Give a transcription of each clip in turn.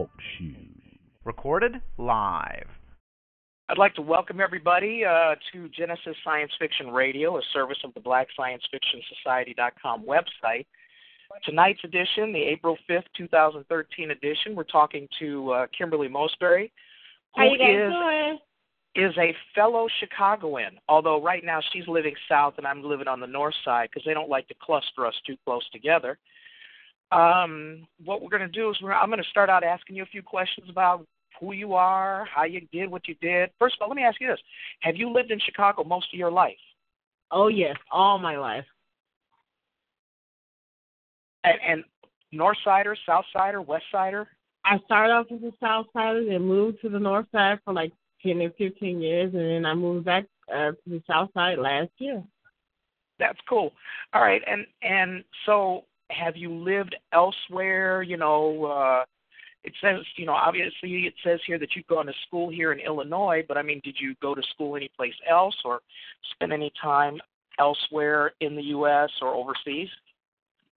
Talk Shoes. Recorded live. I'd like to welcome everybody to Genesis Science Fiction Radio, a service of the BlackScienceFictionSociety.com website. Tonight's edition, the April 5th, 2013 edition, we're talking to Kimberly Moseberry, who is a fellow Chicagoan, although right now she's living south and I'm living on the north side because they don't like to cluster us too close together. What we're going to do is I'm going to start out asking you a few questions about who you are, how you did what you did. First of all, let me ask you this. Have you lived in Chicago most of your life? Oh, yes, all my life. And North Sider, South Sider, West Sider? I started off as a South Sider and moved to the North Side for like 10 or 15 years, and then I moved back to the South Side last year. That's cool. All right, and so have you lived elsewhere? It says, obviously it says here that you've gone to school here in Illinois, but I mean, did you go to school anyplace else or spend any time elsewhere in the U.S. or overseas?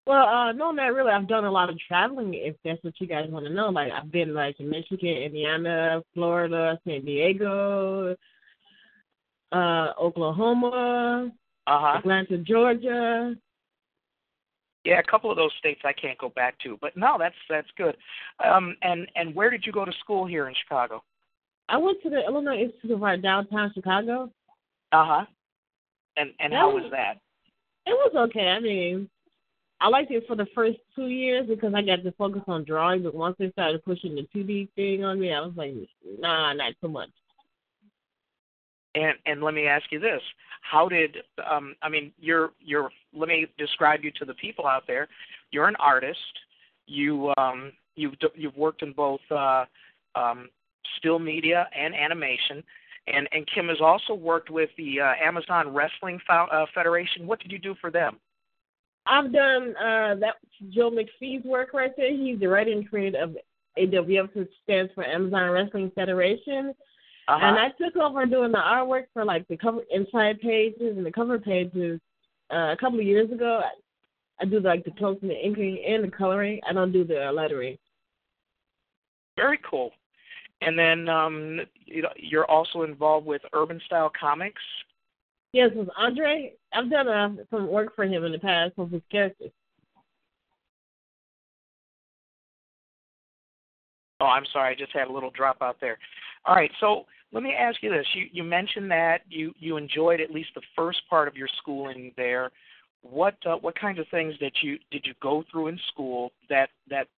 Well, no, not really. I've done a lot of traveling, if that's what you guys want to know. Like, I've been, like, in Michigan, Indiana, Florida, San Diego, Oklahoma, Atlanta, Georgia. Yeah, a couple of those states I can't go back to, but no, that's good. And where did you go to school here in Chicago? I went to the Illinois Institute of Art downtown Chicago. And how was that? It was okay. I mean, I liked it for the first 2 years because I got to focus on drawing, but once they started pushing the 2D thing on me, I was like, nah, not so much. And let me ask you this: how did let me describe you to the people out there. You're an artist. You've worked in both still media and animation, and Kim has also worked with the Amazon Wrestling Federation. What did you do for them? I've done that Joe McPhee's work right there. He's the writer and creator of AWF, which stands for Amazon Wrestling Federation. And I took over doing the artwork for like the cover inside pages and the cover pages a couple of years ago. I do like the closing, the inking, and the coloring. I don't do the lettering. Very cool. And then you're also involved with Urban Style Comics. Yes, with Andre. I've done some work for him in the past with his characters. Oh, I'm sorry. I just had a little drop out there. All right, so let me ask you this. You mentioned that you enjoyed at least the first part of your schooling there. What kinds of things did you go through in school that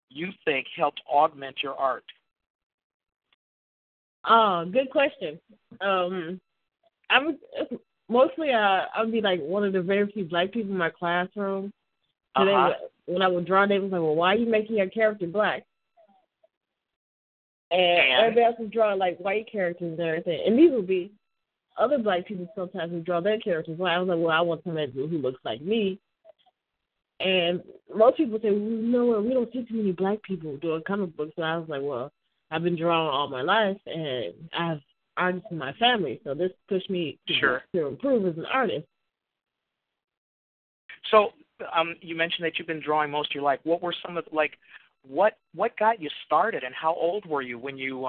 you think helped augment your art? Oh, good question. I would be like one of the very few black people in my classroom. So when I would draw, they was like, "Well, why are you making your character black?" And everybody else was drawing like white characters and everything. And these would be other black people sometimes who draw their characters. Well, I was like, well, I want somebody who looks like me. And most people say, well, no, we don't see too many black people doing comic books. So I was like, well, I've been drawing all my life, and I have artists in my family, so this pushed me to improve as an artist. So you mentioned that you've been drawing most of your life. What were some of what got you started, and how old were you when you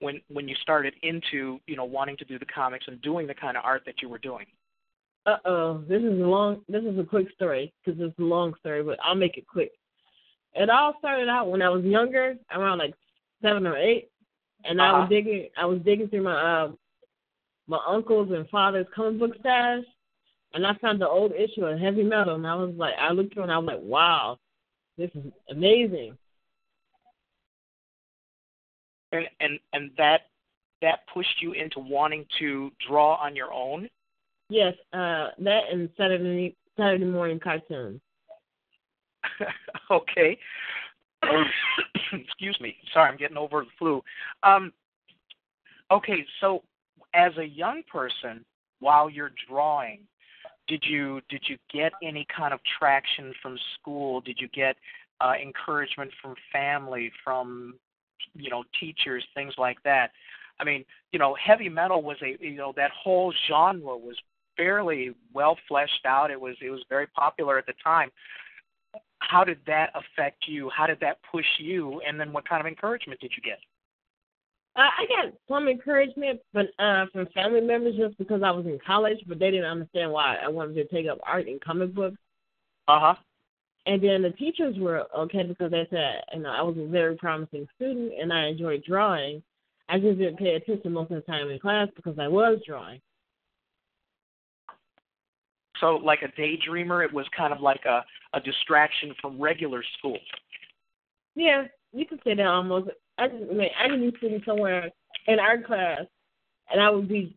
when you started into wanting to do the comics and doing the kind of art that you were doing? This is a quick story because it's a long story, but I'll make it quick. It all started out when I was younger, around like 7 or 8, and I was digging through my uncle's and father's comic book stash, and I found the old issue of Heavy Metal, and I looked through and I was like, wow. This is amazing. And that pushed you into wanting to draw on your own? Yes, that and Saturday morning cartoons. Okay. Excuse me. Sorry, I'm getting over the flu. Okay, so as a young person, while you're drawing, did you get any kind of traction from school? Did you get encouragement from family, from teachers, things like that? I mean, heavy metal was that whole genre was fairly well fleshed out. It was very popular at the time. how did that affect you? How did that push you? And then what kind of encouragement did you get? I got some encouragement, but from family members just because I was in college, but they didn't understand why I wanted to take up art and comic books. Uh-huh. And then the teachers were okay because they said, I was a very promising student and I enjoyed drawing. I just didn't pay attention most of the time in class because I was drawing. So like a daydreamer, it was kind of like a distraction from regular school. Yeah, you could say that almost. I could be sitting somewhere in art class and I would be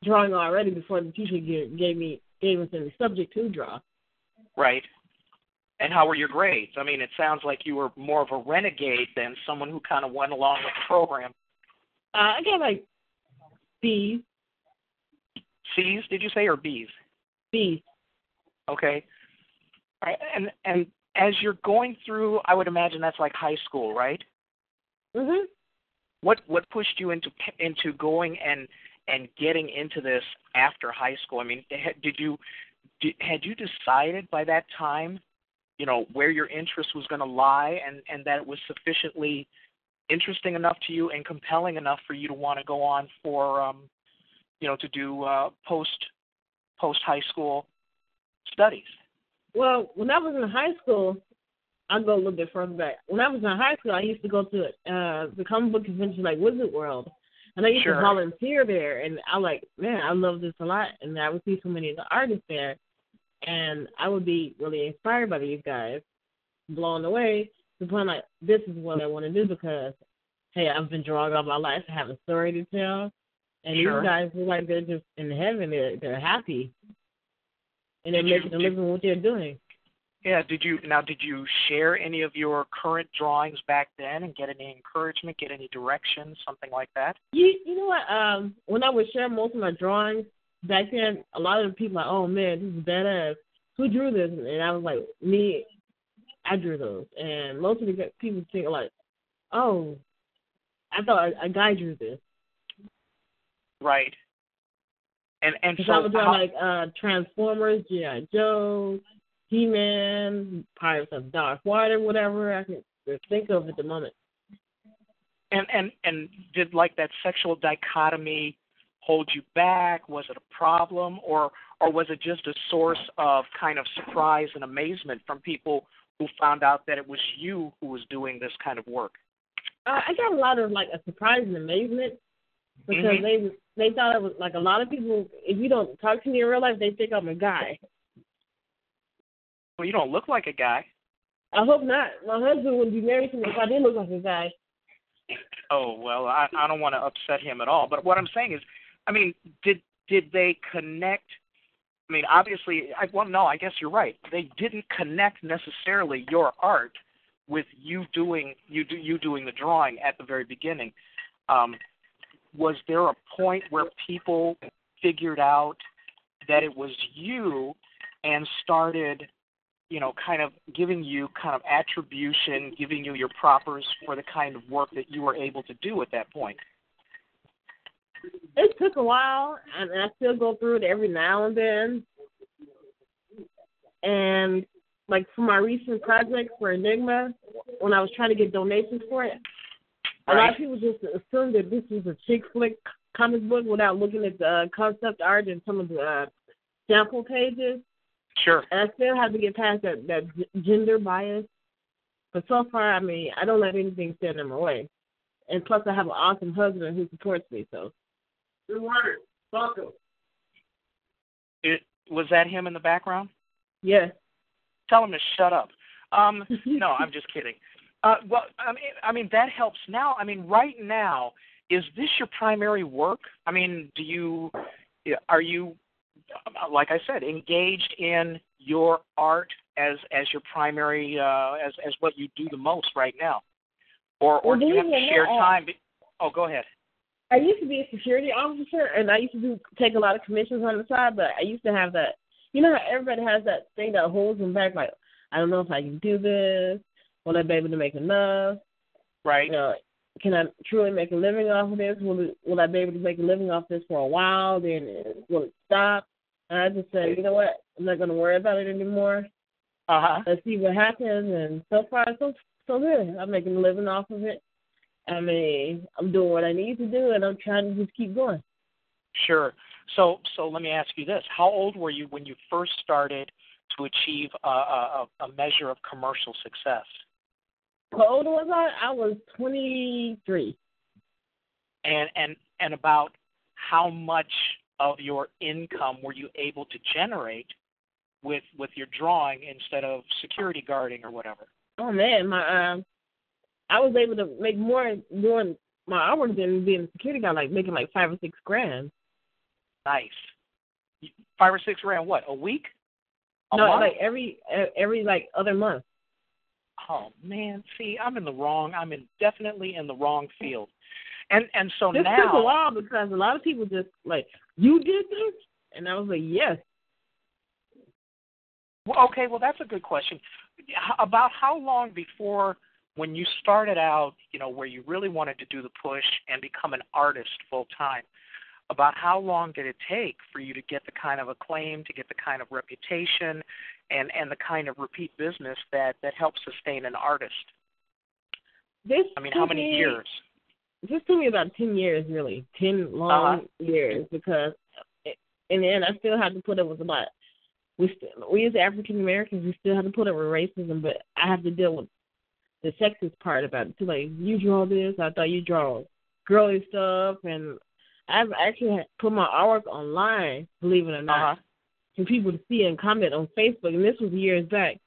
drawing already before the teacher gave us any subject to draw. Right. And how were your grades? I mean, it sounds like you were more of a renegade than someone who kind of went along with the program. I got like B's. C's, did you say, or B's? B's. Okay. All right. And as you're going through, I would imagine that's like high school, right? Mhm. What pushed you into going and getting into this after high school? I mean, had you decided by that time, where your interest was going to lie and that it was sufficiently interesting enough to you and compelling enough for you to want to go on for, to do post-high school studies? Well, when I was in high school, I'll go a little bit further back. When I was in high school, I used to go to the comic book convention like Wizard World, and I used to volunteer there, and I I love this a lot, and I would see so many of the artists there. And I would be really inspired by these guys, blown away, to the point like, this is what I want to do because, hey, I've been drawing all my life. I have a story to tell. And these guys look like they're just in heaven. They're happy. And they're making a living what they're doing. Yeah. Did you share any of your current drawings back then and get any encouragement, get any direction, something like that? You know what? When I would share most of my drawings, back then, a lot of the people were like, oh, man, this is badass. Who drew this? And I was like, me, I drew those. And most of the people think like, oh, I thought a guy drew this. Right. And so I was doing like Transformers, G.I. Joe, He-Man, Pirates of Dark Water, whatever I can think of at the moment. And did like that sexual dichotomy hold you back? Was it a problem, or was it just a source of kind of surprise and amazement from people who found out that it was you who was doing this kind of work? I got a lot of like a surprise and amazement because they thought it was like a lot of people. If you don't talk to me in real life, they think I'm a guy. Well, you don't look like a guy. I hope not. My husband would be married to me if I did look like a guy. Oh well, I don't want to upset him at all. But what I'm saying is, I mean, did they connect? I mean, obviously, I guess you're right. They didn't connect necessarily your art with you doing the drawing at the very beginning. Was there a point where people figured out that it was you and started, kind of giving you kind of attribution, giving you your propers for the kind of work that you were able to do at that point? It took a while, and I still go through it every now and then. And, like, for my recent project for Enigma, when I was trying to get donations for it, a lot of people just assumed that this was a chick flick comic book without looking at the concept art and some of the sample pages. Sure. And I still have to get past that gender bias. But so far, I mean, I don't let anything stand in my way. And plus, I have an awesome husband who supports me, so. Good work. Welcome. Was that him in the background? Yes. Tell him to shut up. No, I'm just kidding. Well, I mean that helps now. I mean, right now, is this your primary work? I mean, are you, like I said, engaged in your art as your primary, as what you do the most right now? Or do you have to share time? Oh, go ahead. I used to be a security officer, and I used to take a lot of commissions on the side, but I used to have that, you know how everybody has that thing that holds them back, like, I don't know if I can do this. Will I be able to make enough? Right. Can I truly make a living off of this? Will I be able to make a living off this for a while? Then will it stop? And I just said, you know what? I'm not going to worry about it anymore. Let's see what happens. And so far, so good. I'm making a living off of it. I mean, I'm doing what I need to do, and I'm trying to just keep going. Sure. So let me ask you this. How old were you when you first started to achieve a measure of commercial success? How old was I? I was 23. And about how much of your income were you able to generate with your drawing instead of security guarding or whatever? Oh, man, I was able to make more doing my hours than being a security guard, like making like $5 or $6 grand. Nice. 5 or 6 grand, what, a week? No, month? Like every like other month. Oh man, see, I'm definitely in the wrong field. And so this now took a while because a lot of people just like, you did this? And I was like, yes. Well, okay, well that's a good question. About how long before when you started out, where you really wanted to do the push and become an artist full time, about how long did it take for you to get the kind of acclaim, to get the kind of reputation, and the kind of repeat business that helps sustain an artist? How many years? This took me about 10 years, really. 10 long years, because in the end, I still had to put up with a lot. We as African Americans, we still have to put up with racism, but I have to deal with the sexist part about it too. Like, you draw this, I thought you draw girly stuff, and I've actually put my artwork online, believe it or not, for people to see and comment on Facebook, and this was years back.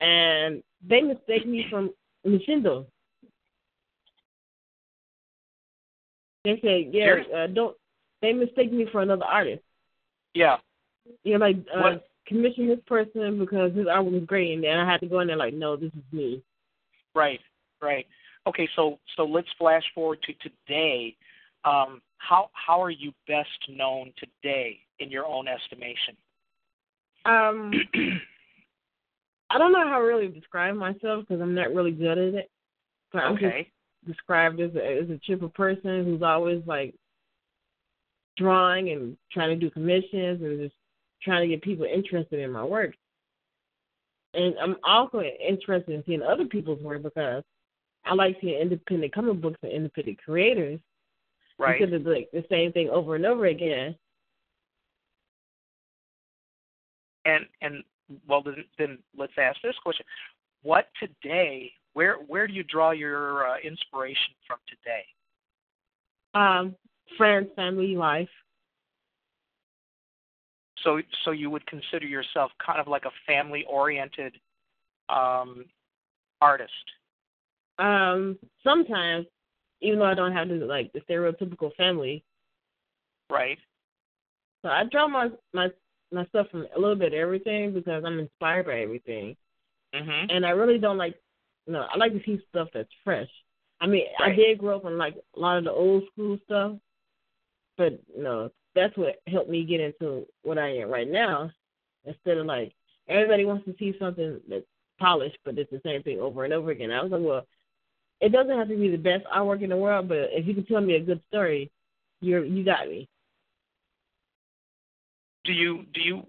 And they mistake me from Machindo. They said, they mistake me for another artist. Yeah. Commission this person because his art was great, and then I had to go in there like, no, this is me. Right. Okay, so let's flash forward to today. How are you best known today in your own estimation? I don't know how to really describe myself because I'm not really good at it. But I'm just described as a chipper person who's always like drawing and trying to do commissions and just trying to get people interested in my work. And I'm also interested in seeing other people's work because I like seeing independent comic books and independent creators. Right. Instead of like the same thing over and over again. And well, then let's ask this question: what today? Where do you draw your inspiration from today? Friends, family, life. So you would consider yourself kind of like a family-oriented artist? Sometimes, even though I don't have the stereotypical family. Right. So I draw my stuff from a little bit of everything because I'm inspired by everything. Mm-hmm. And I really don't I like to see stuff that's fresh. I mean, right. I did grow up on a lot of the old school stuff, but that's what helped me get into what I am right now. Instead of everybody wants to see something that's polished, but it's the same thing over and over again. I was like, well, it doesn't have to be the best artwork in the world, but if you can tell me a good story, you got me. Do you do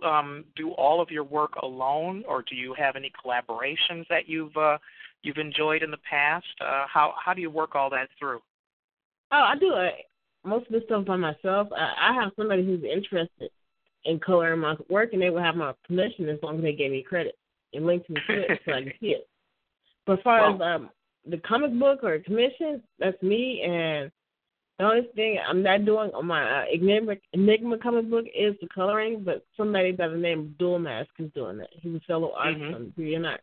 all of your work alone, or do you have any collaborations that you've enjoyed in the past? How do you work all that through? Oh, I do most of the stuff by myself. I have somebody who's interested in coloring my work, and they will have my permission as long as they gave me credit and linked me to it so I can see it. But as far as the comic book or commission, that's me. And the only thing I'm not doing on my Enigma comic book is the coloring, but somebody by the name of Dual Mask is doing that. He's a fellow artist on BNI.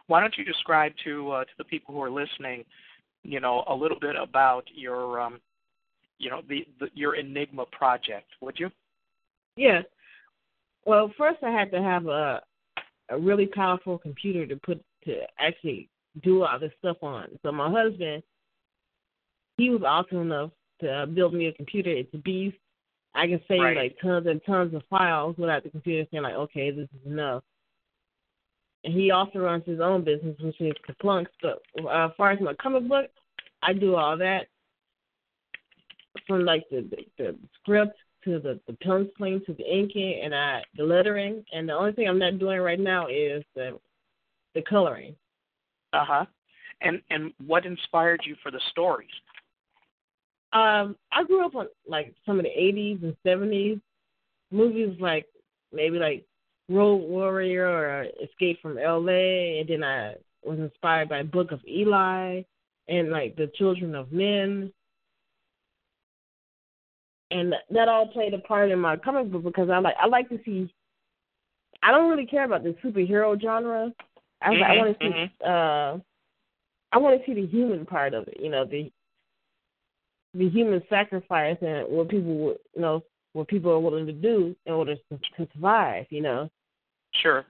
Why don't you describe to the people who are listening, a little bit about your, your Enigma project, would you? Yeah. Well, first I had to have a really powerful computer to actually do all this stuff on. So my husband, he was awesome enough to build me a computer. It's a beast. I can save tons and tons of files without the computer saying okay, this is enough. And he also runs his own business, which is Kaplunks. But as far as my comic book, I do all that from the script to the penciling, to the inking, and the lettering. And the only thing I'm not doing right now is the coloring. And what inspired you for the stories? I grew up on like some of the 80s and 70s movies, like maybe like Road Warrior or Escape from L.A. And then I was inspired by Book of Eli and like The Children of Men. And that all played a part in my comic book because I like to see. I don't really care about the superhero genre. I want to see. I want to see the human part of it. You know, the human sacrifice and what people would, what people are willing to do in order to survive. You know. Sure.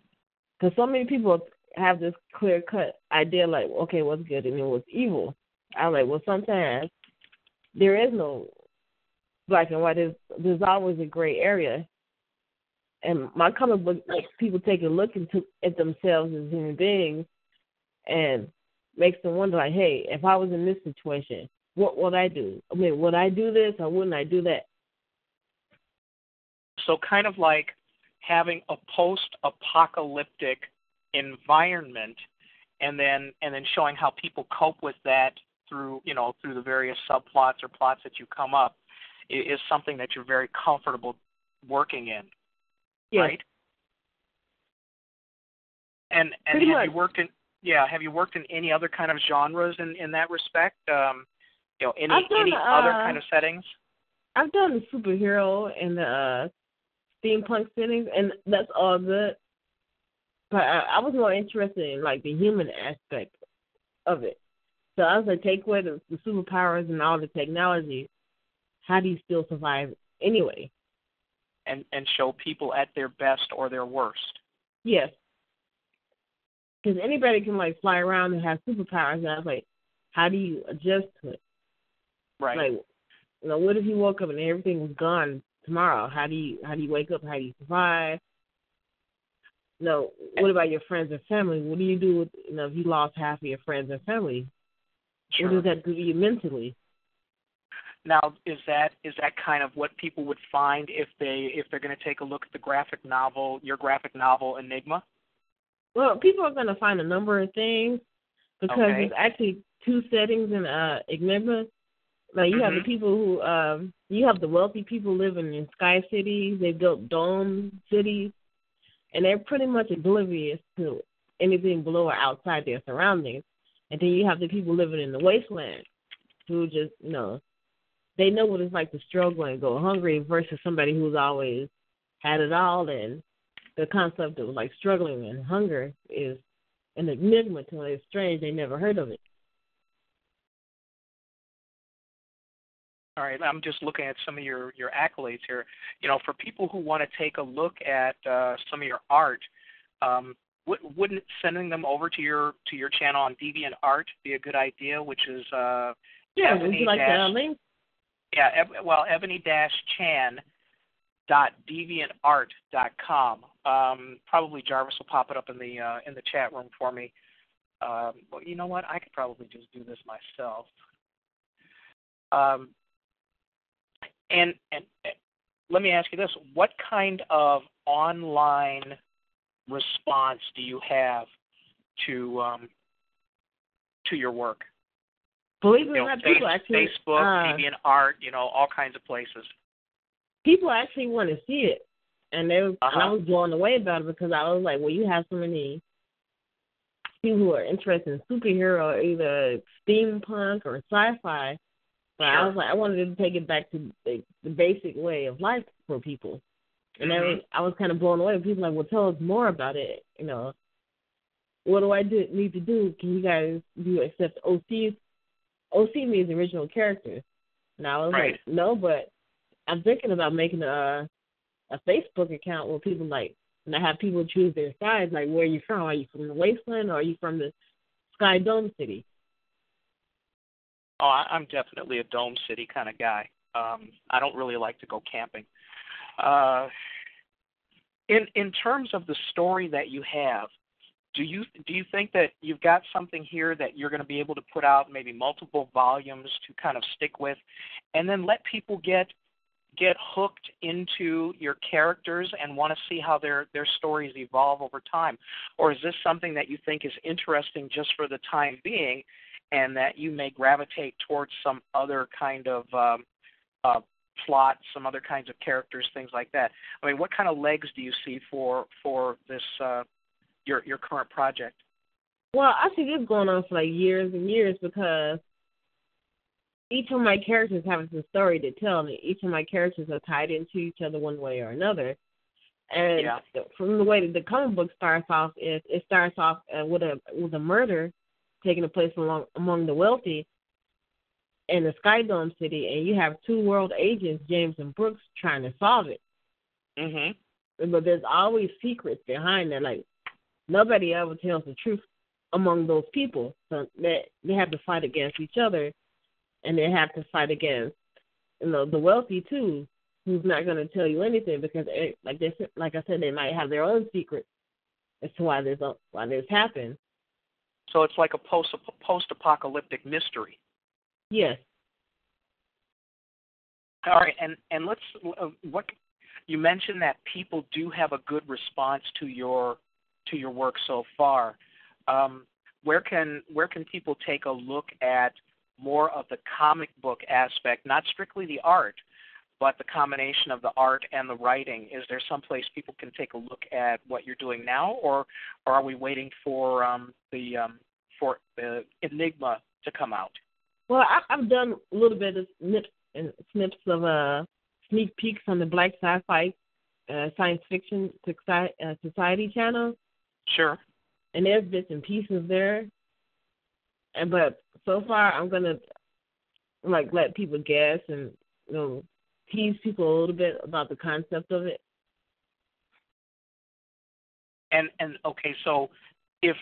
Because so many people have this clear-cut idea, like, okay, what's good and what's evil. I'm like, well, sometimes there is no black and white. There's always a gray area. And my comic book makes people take a look at themselves as human beings and makes them wonder, like, hey, if I was in this situation, what would I do? I mean, would I do this or wouldn't I do that? So kind of like having a post-apocalyptic environment and then showing how people cope with that through the various subplots or plots that you come up is something that you're very comfortable working in, yes. Right? And have you worked in any other kind of genres in that respect? Any other kind of settings? I've done the superhero and the steampunk settings, and that's all good. But I was more interested in like the human aspect of it. So I was like, take away the superpowers and all the technology. How do you still survive anyway? And show people at their best or their worst. Yes. Because anybody can like fly around and have superpowers. And I was like, how do you adjust to it? Right. Like, what if you woke up and everything was gone tomorrow? How do you wake up? How do you survive? What about your friends and family? What do you do with, if you lost half of your friends and family? Sure. What does that do to you mentally? Now, is that kind of what people would find if they're going to take a look at your graphic novel Enigma? Well, people are going to find a number of things because there's actually two settings in Enigma. Like you have the people who you have the wealthy people living in sky cities. They built dome cities, and they're pretty much oblivious to anything below or outside their surroundings. And then you have the people living in the wasteland who just, they know what it's like to struggle and go hungry versus somebody who's always had it all. And the concept of like struggling and hunger is an enigma to them. It's strange. They never heard of it. All right, I'm just looking at some of your accolades here. For people who want to take a look at some of your art, wouldn't sending them over to your channel on DeviantArt be a good idea? Which is would you like that link? Yeah, ebony-chan.deviantart.com. Probably Jarvis will pop it up in the chat room for me. Well, you know what? I could probably just do this myself. And let me ask you this: what kind of online response do you have to your work? Believe it or not, people actually Facebook, DeviantArt, all kinds of places. People actually want to see it, and and I was blown away about it because I was like, well, you have so many people who are interested in superhero, either steampunk or sci-fi. But I was like, I wanted to take it back to the basic way of life for people. And then I was kind of blown away. People were like, well, tell us more about it. What do I need to do? Can you guys accept OCs? OC means original characters. And I was like, no, but I'm thinking about making a Facebook account where people and I have people choose their sides, like, where are you from? Are you from the Wasteland or are you from the Sky Dome City? Oh, I'm definitely a Dome City kind of guy. I don't really like to go camping. In terms of the story that you have, do you think that you've got something here that you're going to be able to put out maybe multiple volumes to kind of stick with, and then let people get get hooked into your characters and want to see how their stories evolve over time? Or is this something that you think is interesting just for the time being and that you may gravitate towards some other kind of plot, some other kinds of characters, things like that? I mean, what kind of legs do you see for this your current project? Well, I see this going on for like years and years because each of my characters have a story to tell, and each of my characters are tied into each other one way or another. And from the way that the comic book starts off, it starts off with a murder taking place among the wealthy in the Sky Dome city, and you have two world agents, James and Brooks, trying to solve it. Mm-hmm. But there's always secrets behind that. Like, nobody ever tells the truth among those people. So they have to fight against each other, and they have to fight against, the wealthy too, who's not going to tell you anything because, like I said, they might have their own secrets as to why this happened. So it's like a post-apocalyptic mystery. Yes. All right, and let's. What you mentioned that people do have a good response to your work so far. Where can people take a look at more of the comic book aspect, not strictly the art, but the combination of the art and the writing? Is there some place people can take a look at what you're doing now, or are we waiting for the Enigma to come out? Well, I've done a little bit of snips of sneak peeks on the Black Sci-Fi Science Fiction Society channel. Sure. And there's bits and pieces there. But so far, I'm gonna let people guess and tease people a little bit about the concept of it. And okay, so if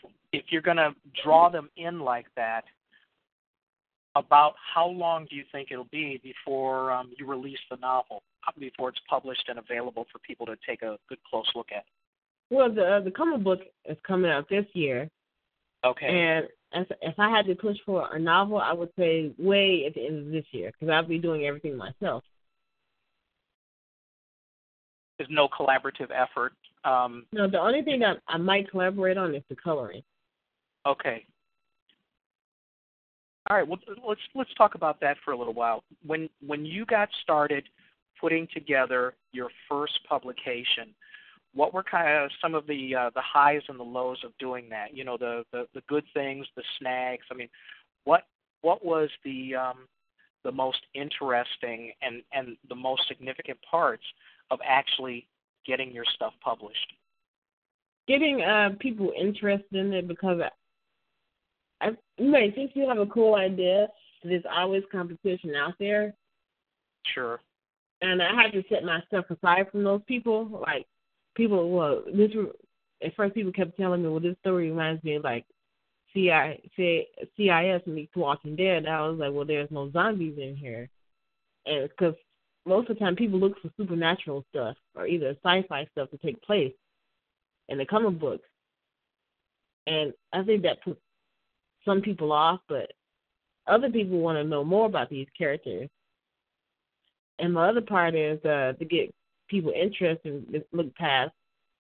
you're gonna draw them in like that, about how long do you think it'll be before you release the novel, before it's published and available for people to take a good close look at? Well, the comic book is coming out this year. Okay. And if I had to push for a novel, I would say way at the end of this year because I'll be doing everything myself. There's no collaborative effort. No, the only thing that I might collaborate on is the coloring. Okay. All right. Well, let's talk about that for a little while. When you got started putting together your first publication, what were kind of some of the highs and the lows of doing that? The good things, the snags. I mean, what was the most interesting and the most significant parts of actually getting your stuff published? Getting people interested in it because you may think you have a cool idea. There's always competition out there. Sure. And I had to set myself aside from those people. Like, at first people kept telling me, well, this story reminds me of like CIS meets Walking Dead. And I was like, well, there's no zombies in here. And because most of the time people look for supernatural stuff or either sci-fi stuff to take place in the comic books. And I think that puts some people off, but other people want to know more about these characters. And my other part is to get people interested and look past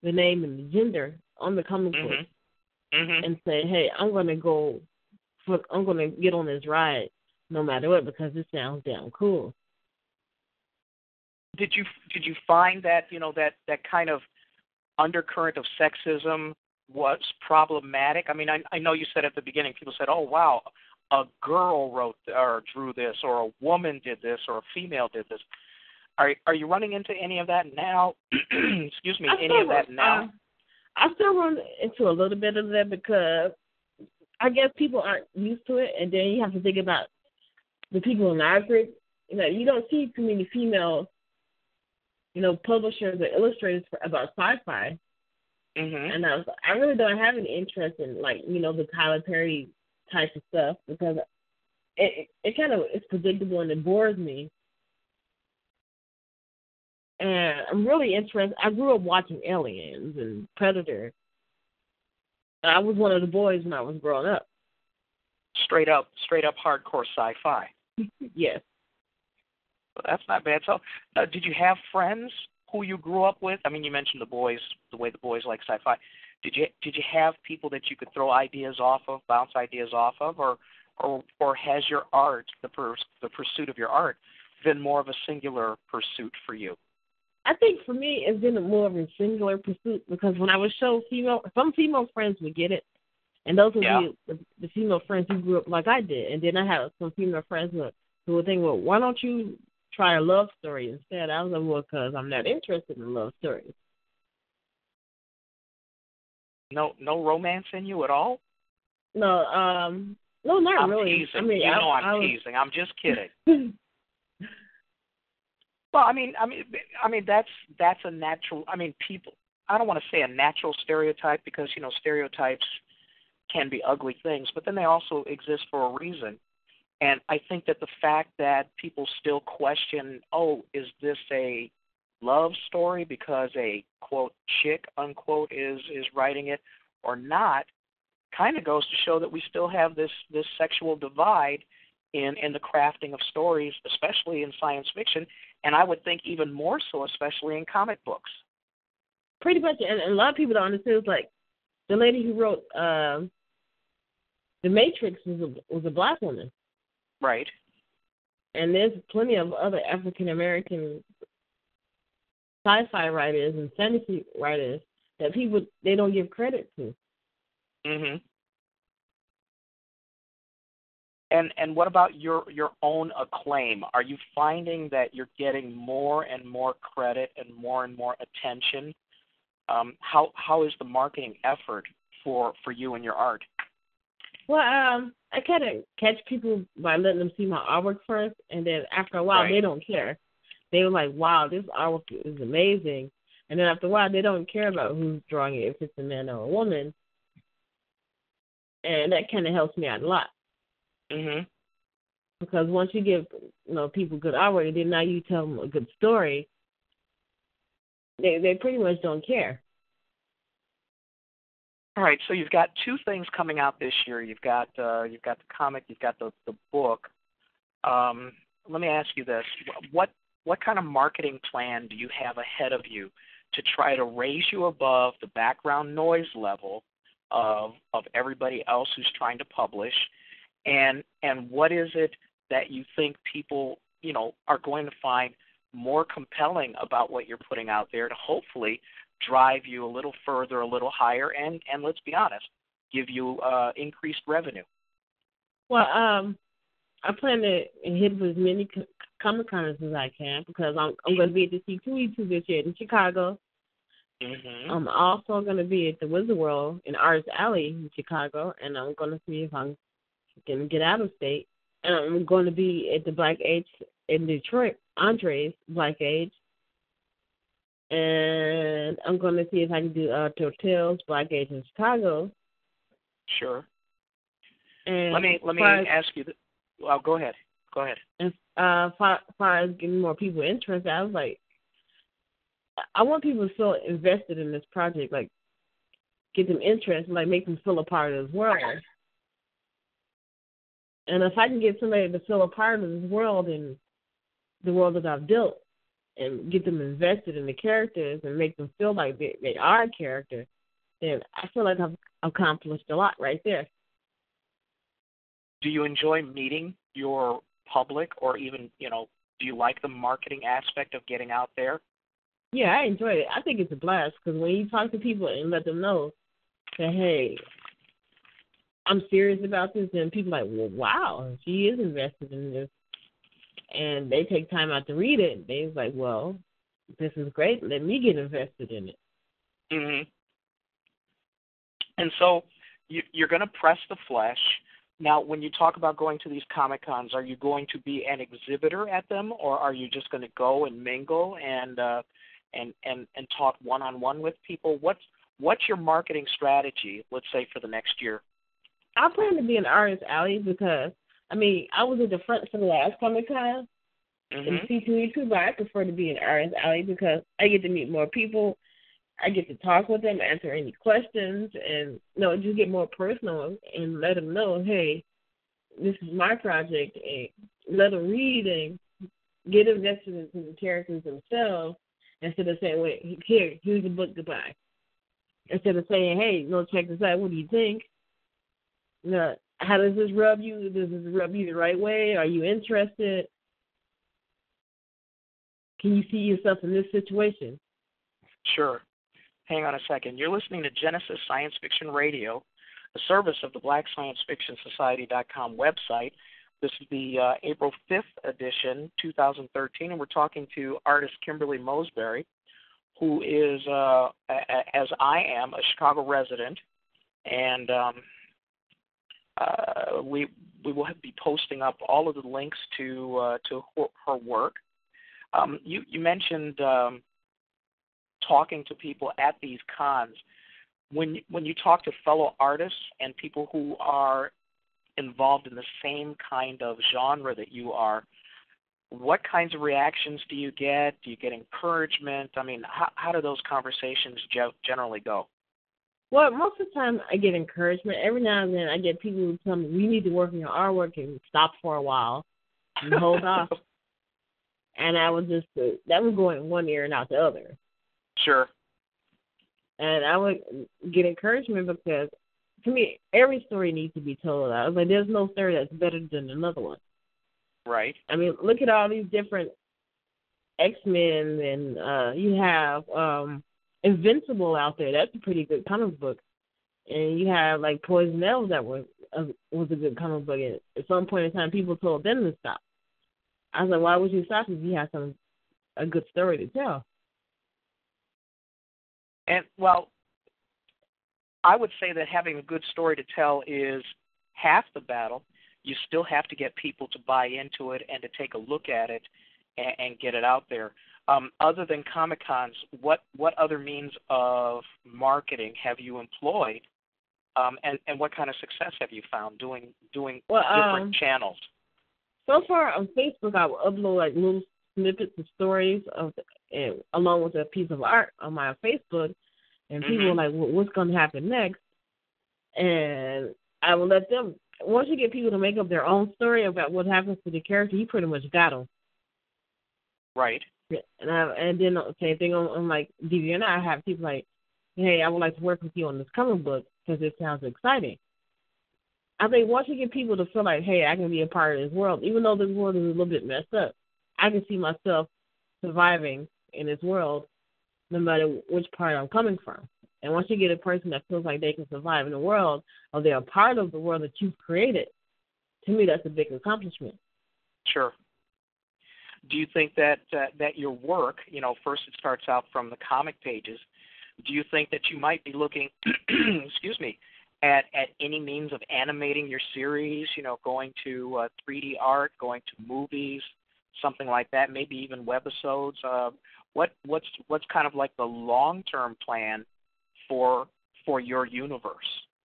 the name and the gender on the comic book and say, hey, I'm going to get on this ride no matter what because this sounds damn cool. Did you find that that kind of undercurrent of sexism was problematic? I mean, I know you said at the beginning people said, oh wow, a girl wrote or drew this, or a woman did this, or a female did this. Are you running into any of that now? Excuse me, any of that now? I still run into a little bit of that because I guess people aren't used to it, and then you have to think about the people in our group. You don't see too many female, publishers or illustrators about sci-fi. And I really don't have any interest in the Tyler Perry type of stuff because it kind of is predictable and it bores me. And I'm really interested. I grew up watching Aliens and Predator. I was one of the boys when I was growing up. Straight up hardcore sci-fi. Yes. Well, that's not bad. So, did you have friends who you grew up with? I mean, you mentioned the boys, the way the boys like sci-fi. Did you have people that you could throw ideas off of, bounce ideas off of, or has your art, the pursuit of your art, been more of a singular pursuit for you? I think for me, it's been more of a singular pursuit because when I would show some female friends would get it, and those would be the female friends who grew up like I did. And then I had some female friends who would think, well, why don't you try a love story instead? I was like, well, because I'm not interested in love stories. No romance in you at all? No, no, not I'm really. Teasing. I mean, I'm teasing. I'm just kidding. Well, I mean, that's a natural. I mean, people. I don't want to say a natural stereotype because stereotypes can be ugly things, but then they also exist for a reason. And I think that the fact that people still question, oh, is this a love story because a quote chick unquote is writing it or not, kind of goes to show that we still have this sexual divide in the crafting of stories, especially in science fiction, and I would think even more so, especially in comic books. Pretty much, and a lot of people don't understand. It's like the lady who wrote The Matrix was a black woman, right? And there's plenty of other African American sci-fi writers and fantasy writers that they don't give credit to. Mhm. And what about your own acclaim? Are you finding that you're getting more and more credit and more attention? How is the marketing effort for you and your art? Well, I kind of catch people by letting them see my artwork first, and then after a while, They don't care. They were like, wow, this artwork is amazing. And then after a while, they don't care about who's drawing it, if it's a man or a woman. And that kind of helps me out a lot. Mhm. Because once you give people good artwork, and then now you tell them a good story, they pretty much don't care. All right, so you've got two things coming out this year. You've got the comic, you've got the book. Let me ask you this: what kind of marketing plan do you have ahead of you to try to raise you above the background noise level of everybody else who's trying to publish? And what is it that you think people are going to find more compelling about what you're putting out there to hopefully drive you a little further, a little higher, and let's be honest, give you increased revenue? Well, I plan to hit with as many Comic-Cons as I can because I'm going to be at the C2E2 this year in Chicago. Mm-hmm. I'm also going to be at the Wizard World in Arts Alley in Chicago, and I'm going to see if I can get out of state. And I'm going to be at the Black Age in Detroit, Andre's Black Age. And I'm going to see if I can do Tortell's Black Age in Chicago. Sure. And let me ask you. Well, go ahead. As far as getting more people interested, I was like, I want people to feel invested in this project, like get them interested, like make them feel a part of this world. And if I can get somebody to feel a part of this world and the world that I've built, and get them invested in the characters and make them feel like they are a character, then I feel like I've accomplished a lot right there. Do you enjoy meeting your public, or even, do you like the marketing aspect of getting out there? Yeah, I enjoy it. I think it's a blast because when you talk to people and let them know that, hey, I'm serious about this, and people are like, well, wow, she is invested in this. And they take time out to read it. They're like, well, this is great. Let me get invested in it. Mm-hmm. And so you're going to press the flesh. Now, when you talk about going to these Comic-Cons, are you going to be an exhibitor at them, or are you just going to go and mingle and talk one-on-one with people? What's your marketing strategy, let's say, for the next year? I plan to be in Artist Alley because, I was at the front for the last Comic-Con in C2E2, but I prefer to be in Artist Alley because I get to meet more people. I get to talk with them, answer any questions, and just get more personal and let them know, hey, this is my project, and let them read and get invested into the characters themselves instead of saying, wait, here's the book, goodbye. Instead of saying, hey, check this out, what do you think? How does this rub you? Does this rub you the right way? Are you interested? Can you see yourself in this situation? Sure. Hang on a second. You're listening to Genesis Science Fiction Radio, a service of the BlackScienceFictionSociety.com website. This is the April 5th edition, 2013, and we're talking to artist Kimberly Moseberry, who is, as I am, a Chicago resident, and we will be posting up all of the links to her work. You mentioned talking to people at these cons. When you talk to fellow artists and people who are involved in the same kind of genre that you are, what kinds of reactions do you get? Do you get encouragement? I mean, how do those conversations generally go? Well, most of the time I get encouragement. Every now and then I get people who tell me, we need to work on your artwork and stop for a while and hold off. And I would just, that would go in one ear and out the other. Sure. And I would get encouragement because, to me, every story needs to be told. I was like, there's no story that's better than another one. Right. I mean, look at all these different X-Men, and you have Invincible out there. That's a pretty good comic book. And you have, like, Poison Elves that was a good comic book. And at some point in time, people told them to stop. I was like, why would you stop if you have a good story to tell? And, well, I would say that having a good story to tell is half the battle. You still have to get people to buy into it and to take a look at it and get it out there. Other than Comic-Cons, what other means of marketing have you employed, and what kind of success have you found doing different channels? So far on Facebook, I will upload like little snippets of stories along with a piece of art on my Facebook, and people are like, well, what's going to happen next? And I will let them. Once you get people to make up their own story about what happens to the character, you pretty much got them. Right. And then same thing on like DeviantArt, I have people like, hey, I would like to work with you on this comic book because it sounds exciting. I think once you get people to feel like, hey, I can be a part of this world, even though this world is a little bit messed up, I can see myself surviving in this world no matter which part I'm coming from. And once you get a person that feels like they can survive in the world, or they're a part of the world that you've created, to me, that's a big accomplishment. Sure. Do you think that your work, first it starts out from the comic pages, do you think that you might be looking, excuse me, at any means of animating your series, going to 3D art, going to movies, something like that, maybe even webisodes? What's kind of like the long-term plan for your universe,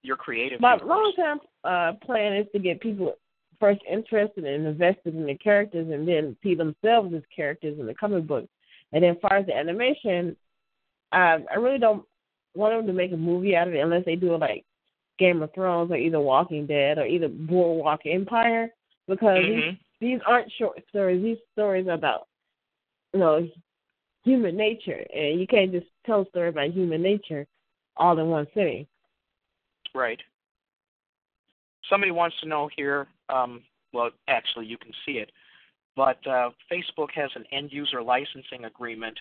your creative universe? My long-term plan is to get people first interested and invested in the characters and then see themselves as characters in the comic book. And then as far as the animation, I really don't want them to make a movie out of it unless they do it like Game of Thrones or either Walking Dead or either Boardwalk Empire, because these aren't short stories. These stories are about, human nature, and you can't just tell a story about human nature all in one sitting. Right. Somebody wants to know here, well, actually, you can see it, but Facebook has an end-user licensing agreement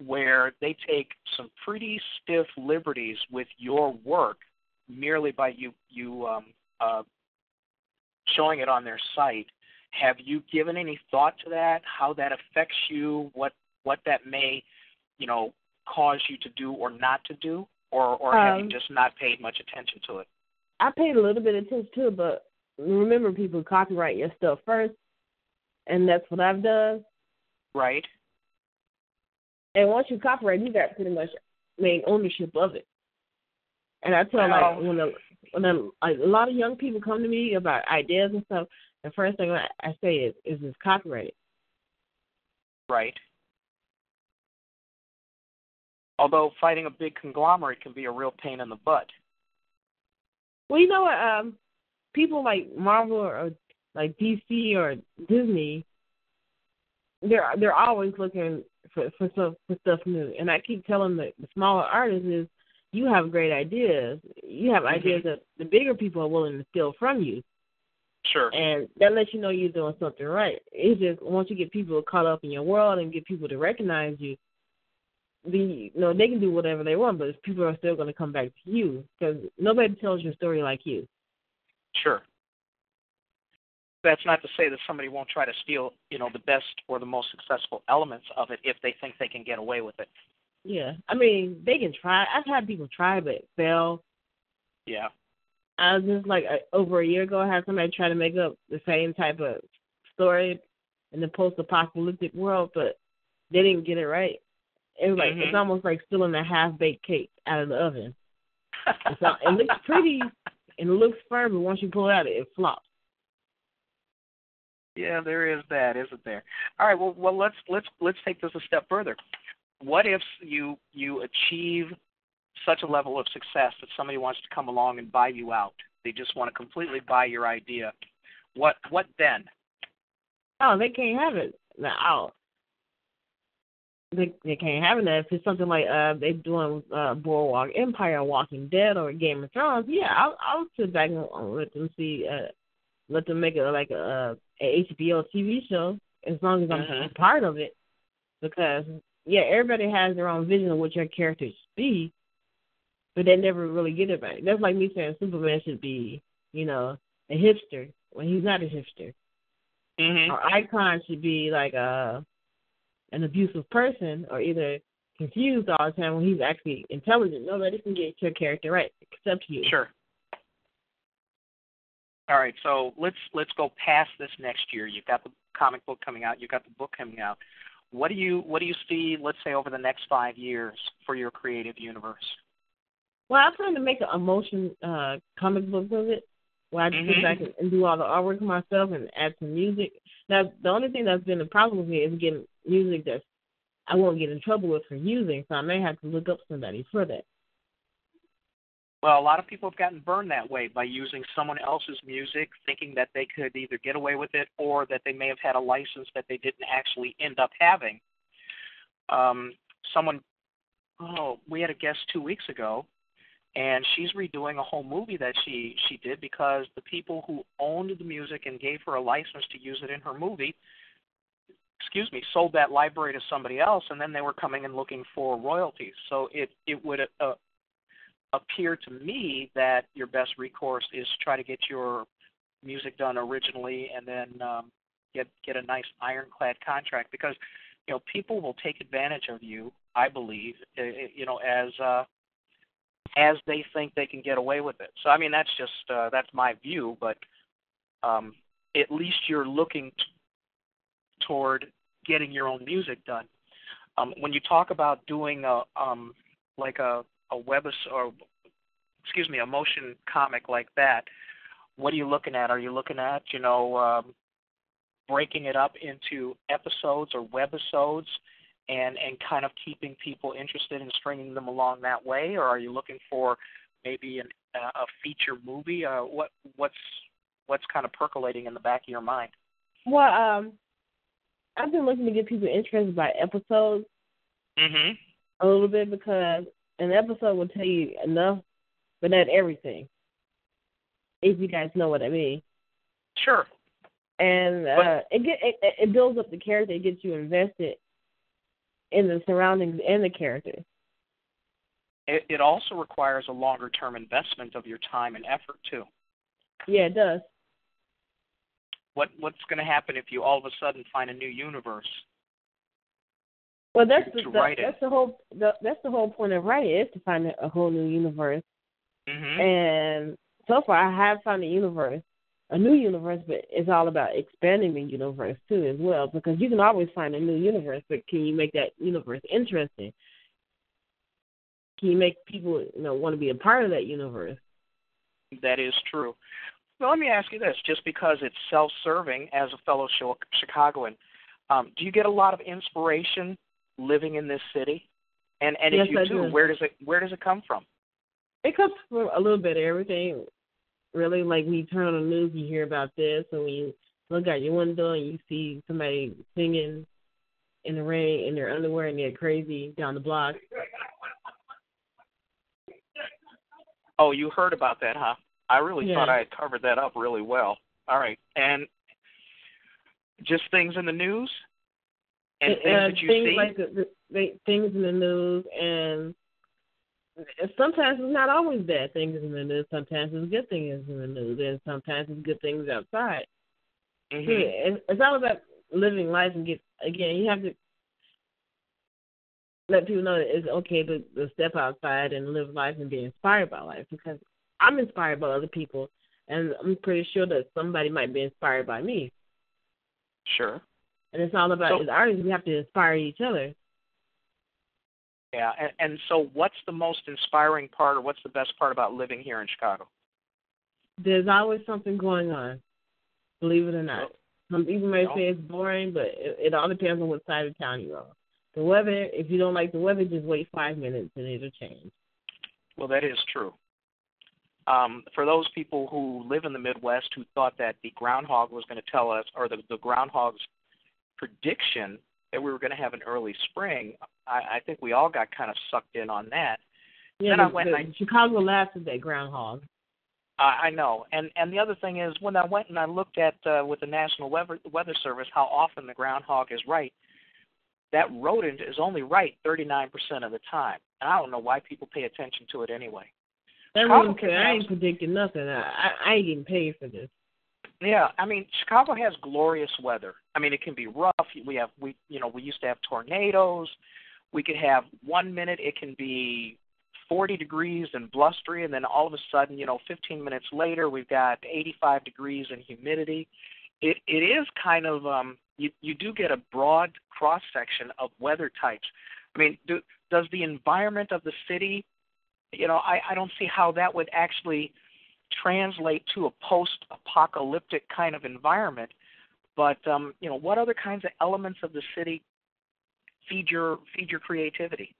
where they take some pretty stiff liberties with your work merely by you showing it on their site. Have you given any thought to that, how that affects you, what that may, cause you to do or not to do, or have you just not paid much attention to it? I paid a little bit of attention to it, but remember, people copyright your stuff first, and that's what I've done. Right. And once you copyright, you got pretty much main ownership of it. And I tell when a lot of young people come to me about ideas and stuff, the first thing I say is it's copyrighted. Right. Although fighting a big conglomerate can be a real pain in the butt. Well, you know what? People like Marvel or like DC or Disney, they're always looking for stuff new. And I keep telling the smaller artists is you have great ideas. You have ideas that the bigger people are willing to steal from you. Sure. And that lets you know you're doing something right. It's just once you get people caught up in your world and get people to recognize you, they can do whatever they want, but people are still going to come back to you because nobody tells your story like you. Sure. That's not to say that somebody won't try to steal, the best or the most successful elements of it if they think they can get away with it. Yeah. I mean, they can try. I've had people try but fail. Yeah. I was just over a year ago, I had somebody try to make up the same type of story in the post-apocalyptic world, but they didn't get it right. It was it's almost like stealing a half-baked cake out of the oven. It looks pretty and it looks firm, but once you pull it out, it flops. Yeah, there is that, isn't there? All right, well, let's take this a step further. What if you achieve such a level of success that somebody wants to come along and buy you out? They just want to completely buy your idea. What then? Oh, they can't have it. No, they can't have it. If it's something like they're doing Boardwalk Empire, Walking Dead, or Game of Thrones, yeah, I'll sit back and let them see, let them make it like a HBO TV show as long as I'm a part of it. Because everybody has their own vision of what your character should be, but they never really get it right. That's like me saying Superman should be, a hipster when he's not a hipster. Or Icon should be like an abusive person or either confused all the time when he's actually intelligent. Nobody can get your character right except you. Sure. All right, so let's go past this next year. You've got the comic book coming out. You've got the book coming out. What do you see, let's say, over the next 5 years for your creative universe? Well, I plan to make a motion comic book of it, where I just sit back and do all the artwork myself and add some music. Now, the only thing that's been a problem with me is getting music that I won't get in trouble with for using, so I may have to look up somebody for that. Well, a lot of people have gotten burned that way by using someone else's music, thinking that they could either get away with it or that they may have had a license that they didn't actually end up having. We had a guest 2 weeks ago, and she's redoing a whole movie that she did because the people who owned the music and gave her a license to use it in her movie, sold that library to somebody else, and then they were coming and looking for royalties. So it would appear to me that your best recourse is to try to get your music done originally and then get a nice ironclad contract, because people will take advantage of you, I believe, as they think they can get away with it. So I mean, that's just that's my view, but at least you're looking toward getting your own music done. When you talk about doing a motion comic like that, what are you looking at? Are you looking at, breaking it up into episodes or webisodes and kind of keeping people interested and stringing them along that way? Or are you looking for maybe a feature movie? What's kind of percolating in the back of your mind? Well, I've been looking to get people interested by episodes a little bit, because an episode will tell you enough, but not everything, if you guys know what I mean. Sure. And it builds up the character. It gets you invested in the surroundings and the character. It also requires a longer-term investment of your time and effort, too. Yeah, it does. What's going to happen if you all of a sudden find a new universe? Well, that's the whole point of writing, is to find a whole new universe. And so far, I have found a new universe, but it's all about expanding the universe too, as well. Because you can always find a new universe, but can you make that universe interesting? Can you make people want to be a part of that universe? That is true. Well, let me ask you this: just because it's self-serving, as a fellow Chicagoan, do you get a lot of inspiration living in this city? And yes, if you do, where does it come from? It comes from a little bit of everything, really. Like when you turn on the news, you hear about this, and when you look out your window and you see somebody singing in the rain in their underwear and they're crazy down the block. Oh, you heard about that, huh? I really thought Yeah. I had covered that up really well. All right. And just things in the news? And things that you things see? like things in the news, and sometimes it's not always bad things in the news. Sometimes it's good things in the news, and sometimes it's good things outside. Mm-hmm. It's all about living life, and you have to let people know that it's okay to step outside and live life and be inspired by life, because I'm inspired by other people, and I'm pretty sure that somebody might be inspired by me. Sure. And it's all about, as artists, we have to inspire each other. Yeah, and so what's the most inspiring part, or what's the best part about living here in Chicago? There's always something going on, believe it or not. Some people may say it's boring, but it all depends on what side of town you're on. The weather, if you don't like the weather, just wait 5 minutes and it'll change. Well, that is true. For those people who live in the Midwest who thought that the groundhog was going to tell us, or the groundhog's prediction that we were going to have an early spring, I think we all got kind of sucked in on that. Yeah, then Chicago laughs at that groundhog. I know. And the other thing is, when I went and I looked at, with the National Weather Service, how often the groundhog is right, that rodent is only right 39% of the time. And I don't know why people pay attention to it anyway. I ain't predicting nothing. I ain't getting paid for this. Yeah, I mean, Chicago has glorious weather. I mean, it can be rough. We used to have tornadoes. We could have 1 minute it can be 40 degrees and blustery, and then all of a sudden, 15 minutes later, we've got 85 degrees and humidity. It is kind of you do get a broad cross section of weather types. I mean, does the environment of the city, I don't see how that would actually translate to a post-apocalyptic kind of environment. But what other kinds of elements of the city feed your creativity?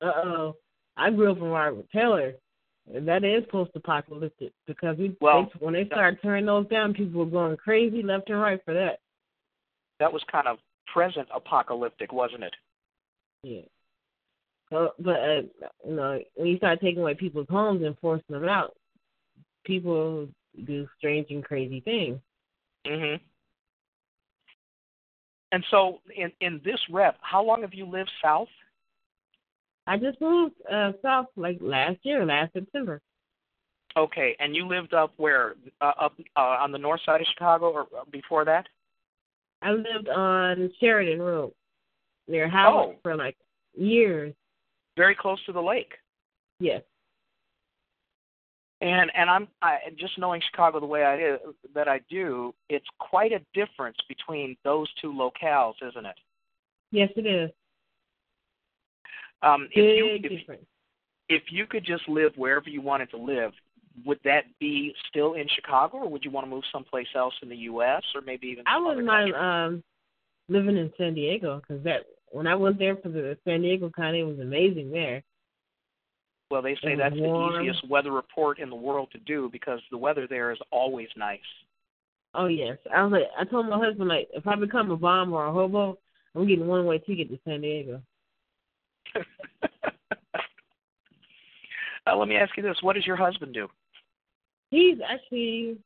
I grew up in Robert Taylor, and that is post-apocalyptic, because when they started tearing those down, people were going crazy left and right for that. That was kind of present apocalyptic, wasn't it? Yeah. But when you start taking away people's homes and forcing them out, people do strange and crazy things. Mhm. And so, in this rep, how long have you lived south? I just moved south last September. Okay, and you lived up where? Up on the north side of Chicago, or before that? I lived on Sheridan Road near Howard for years. Very close to the lake. Yes. And I just knowing Chicago the way I do, it's quite a difference between those two locales, isn't it? Yes, it is. If you could just live wherever you wanted to live, would that be still in Chicago, or would you want to move someplace else in the U.S. or maybe even? I wouldn't mind living in San Diego, because when I went there for the San Diego County, it was amazing there. Well, they say that's the easiest weather report in the world to do, because the weather there is always nice. Oh yes, I told my husband, if I become a bum or a hobo, I'm getting one-way ticket to San Diego. Let me ask you this: what does your husband do? He's actually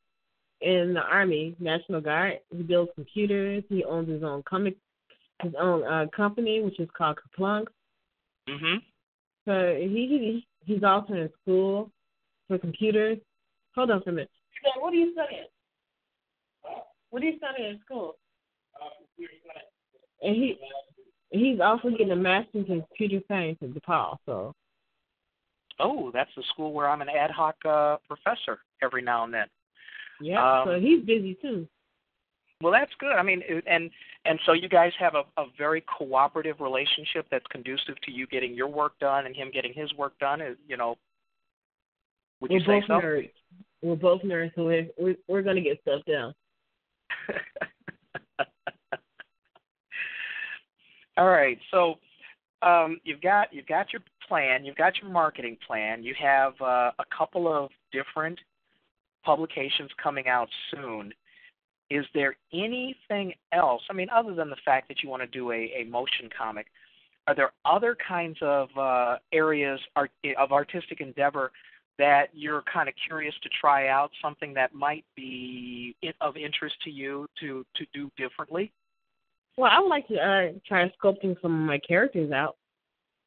in the Army, National Guard. He builds computers. He owns his own company, which is called Kaplunk. Mm-hmm. So he's also in school for computers. Hold on for a minute. What are you studying? What are you studying in school? Computer science. And he's also getting a master's in computer science at DePaul. So. Oh, that's the school where I'm an ad hoc professor every now and then. Yeah, so he's busy too. Well, that's good. I mean, and so you guys have a very cooperative relationship that's conducive to you getting your work done and him getting his work done. Would you say so? Nerds. We're both nerds, so we're going to get stuff done. All right. So you've got your plan. You've got your marketing plan. You have a couple of different publications coming out soon. is there anything else? I mean, other than the fact that you want to do a motion comic, are there other kinds of areas of artistic endeavor that you're kind of curious to try out, something that might be of interest to you to do differently? Well, I would like to try sculpting some of my characters out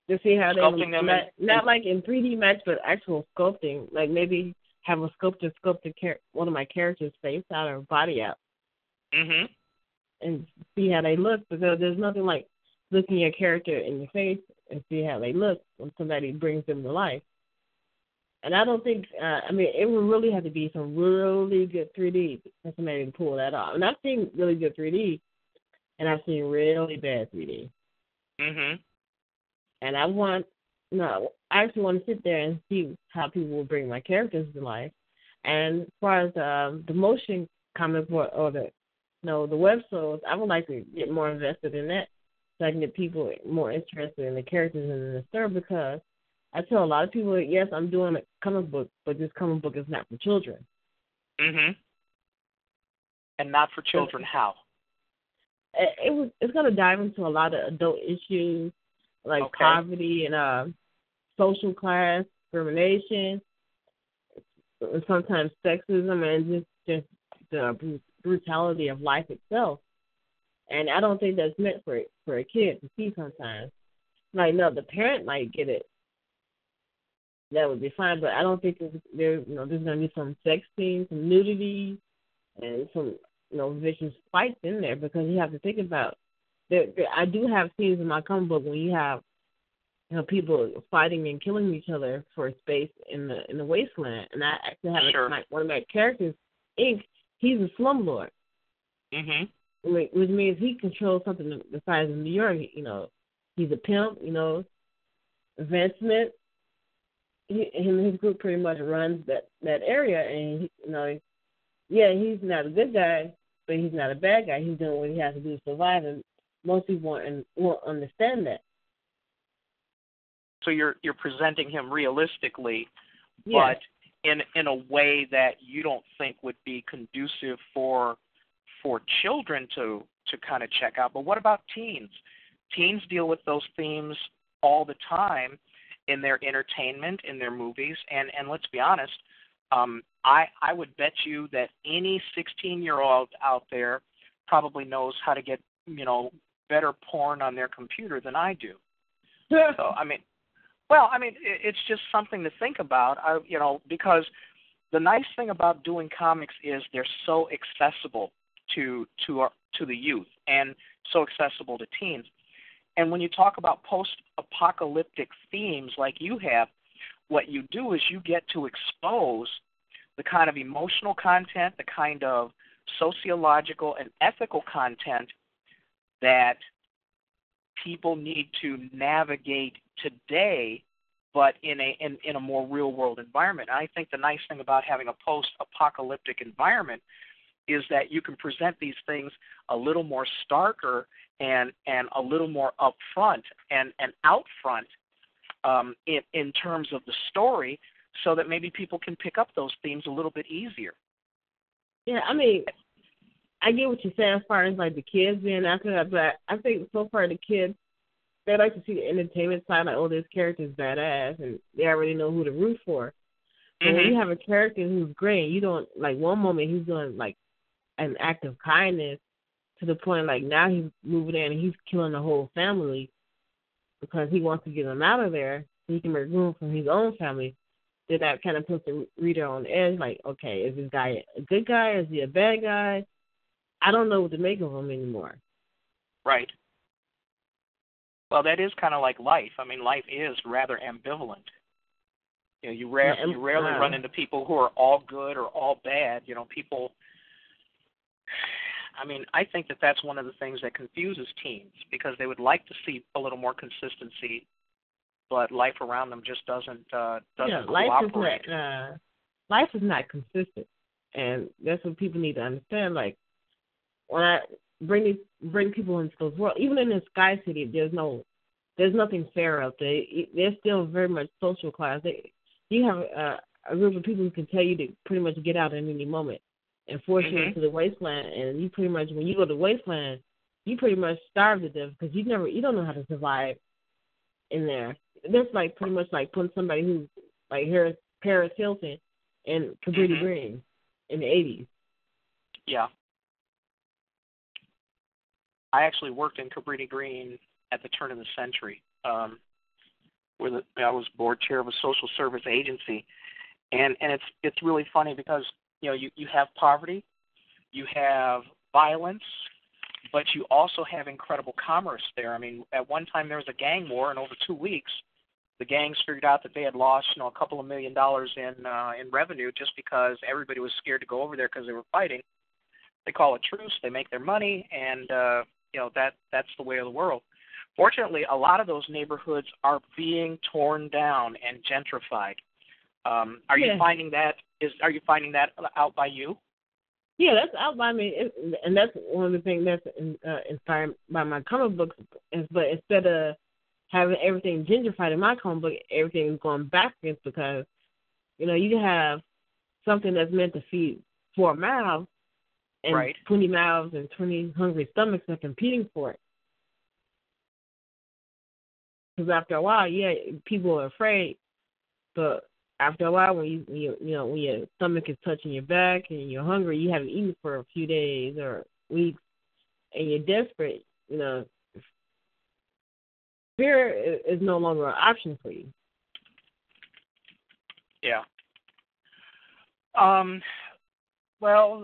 to see how Sculpting they them not like in 3D match, but actual sculpting. Like maybe have a sculptor sculpt one of my characters' face out or body out, and see how they look. Because there's nothing like looking at a character in the face and see how they look when somebody brings them to life. And I don't think, I mean, it would really have to be some really good 3D for somebody to pull that off. And I've seen really good 3D, and I've seen really bad 3D. And I actually want to sit there and see how people will bring my characters to life. And as far as the motion comic book or the web shows, I would like to get more invested in that so I can get people more interested in the characters and in the story, because I tell a lot of people, yes, I'm doing a comic book, but this comic book is not for children. And not for children, how? It's going to dive into a lot of adult issues like poverty and social class, discrimination, and sometimes sexism, and just the brutality of life itself. And I don't think that's meant for a kid to see sometimes. Like, no, the parent might get it. That would be fine, but I don't think there's going to be some sex scenes, some nudity, and some vicious fights in there, because you have to think about I do have scenes in my comic book when you have people fighting and killing each other for space in the wasteland, and I actually have one of my characters, Ink. He's a slumlord, which means he controls something the size of New York. He's a pimp. Advancement. Him and his group pretty much runs that area, and he's not a good guy, but he's not a bad guy. He's doing what he has to do to survive, and most people won't understand that. So you're presenting him realistically, but in a way that you don't think would be conducive for children to kind of check out. But what about teens? Teens deal with those themes all the time in their entertainment, in their movies, and let's be honest, I would bet you that any 16-year-old out there probably knows how to get better porn on their computer than I do. So it's just something to think about. Because the nice thing about doing comics is they're so accessible to the youth and so accessible to teens. And when you talk about post-apocalyptic themes like you have, what you do is you get to expose the kind of emotional content, the kind of sociological and ethical content that people need to navigate today, but in a more real-world environment. And I think the nice thing about having a post-apocalyptic environment is that you can present these things a little more starker and a little more upfront and out front in terms of the story, so that maybe people can pick up those themes a little bit easier. Yeah, I mean, I get what you're saying as far as like the kids being after that, but I think so far the kids, they like to see the entertainment side, like, oh, this character's badass, and they already know who to root for. And when you have a character who's great, you don't, like, one moment he's doing, like, an act of kindness to the point, like, now he's moving in and he's killing the whole family because he wants to get them out of there so he can make room for his own family. Then that kind of puts the reader on edge, like, okay, is this guy a good guy? Is he a bad guy? I don't know what to make of him anymore. Right. Well, that is kind of like life. I mean, life is rather ambivalent. You rarely run into people who are all good or all bad. People. I mean, I think that that's one of the things that confuses teens, because they would like to see a little more consistency, but life around them just doesn't cooperate. Life is not consistent, and that's what people need to understand. Like, when I bring people into those worlds, even in the Sky City, there's nothing fair out there. They're still very much social class. You have a group of people who can tell you to pretty much get out at any moment. and force you into the wasteland. And you pretty much, when you go to the wasteland, you pretty much starve to death because you don't know how to survive in there. That's like pretty much like putting somebody who's like Paris Hilton and Cabrini Green in the 80s. Yeah. I actually worked in Cabrini Green at the turn of the century, where I was board chair of a social service agency, and it's really funny because you have poverty, you have violence, but you also have incredible commerce there. I mean, at one time there was a gang war, and over 2 weeks, the gangs figured out that they had lost a couple of $1 million in revenue just because everybody was scared to go over there because they were fighting. They call a truce, they make their money, and that's the way of the world. Fortunately, a lot of those neighborhoods are being torn down and gentrified. Are you finding that? Are you finding that out by you? Yeah, that's out by me, and that's one of the things that's inspired by my comic books. But instead of having everything gentrified in my comic book, everything is going backwards because you can have something that's meant to feed 4 mouths, and 20 mouths and 20 hungry stomachs are competing for it. Because after a while, people are afraid, but after a while, when your stomach is touching your back and you're hungry, you haven't eaten for a few days or weeks, and you're desperate, fear is no longer an option for you. Yeah. Well,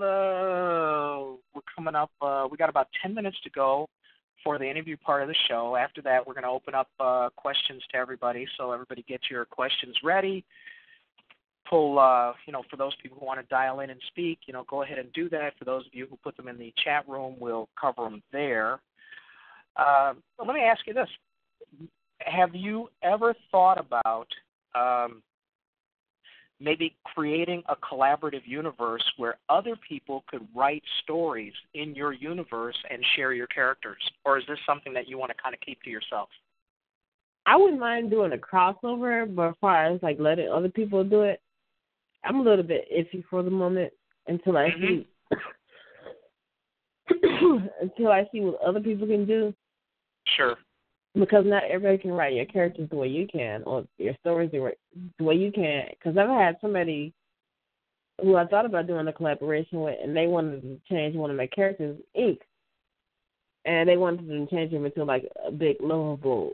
we're coming up. We got about 10 minutes to go for the interview part of the show. After that, we're going to open up questions to everybody. So everybody get your questions ready. Pull, for those people who want to dial in and speak, go ahead and do that. For those of you who put them in the chat room, we'll cover them there. But let me ask you this. Have you ever thought about maybe creating a collaborative universe where other people could write stories in your universe and share your characters? Or is this something that you want to kind of keep to yourself? I wouldn't mind doing a crossover, but as far as like letting other people do it, I'm a little bit iffy for the moment until I see what other people can do. Sure. Because not everybody can write your characters the way you can, or your stories the way you can. Because I've had somebody who I thought about doing a collaboration with, and they wanted to change one of my characters' ink, and they wanted to change him into like a big lovable,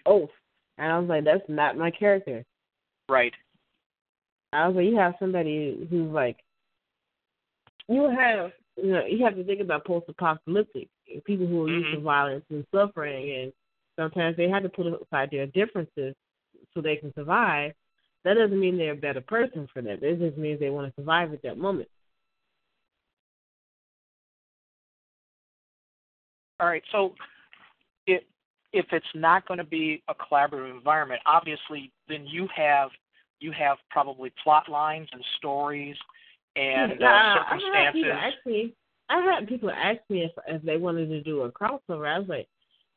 oath. And I was like, that's not my character. Right. I was like, you have somebody who's like, you have to think about post-apocalyptic people who are used to violence and suffering, and sometimes they have to put aside their differences so they can survive. That doesn't mean they're a better person for them. It just means they want to survive at that moment. All right, so if it's not going to be a collaborative environment, obviously, then you have plot lines and stories and circumstances. I had people ask me if they wanted to do a crossover. I was like,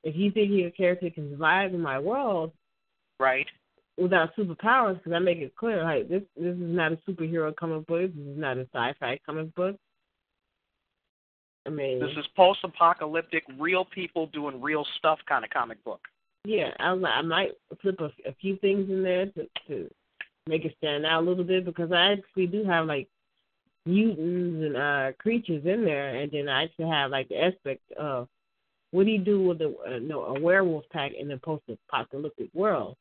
if you think your character can survive in my world, right, without superpowers, because I make it clear, like this is not a superhero comic book. This is not a sci-fi comic book. I mean, this is post-apocalyptic, real people doing real stuff kind of comic book. Yeah, I was like, I might flip a few things in there to make it stand out a little bit, because I actually do have like mutants and creatures in there, and then I actually have like the aspect of what do you do with a werewolf pack in the post-apocalyptic world?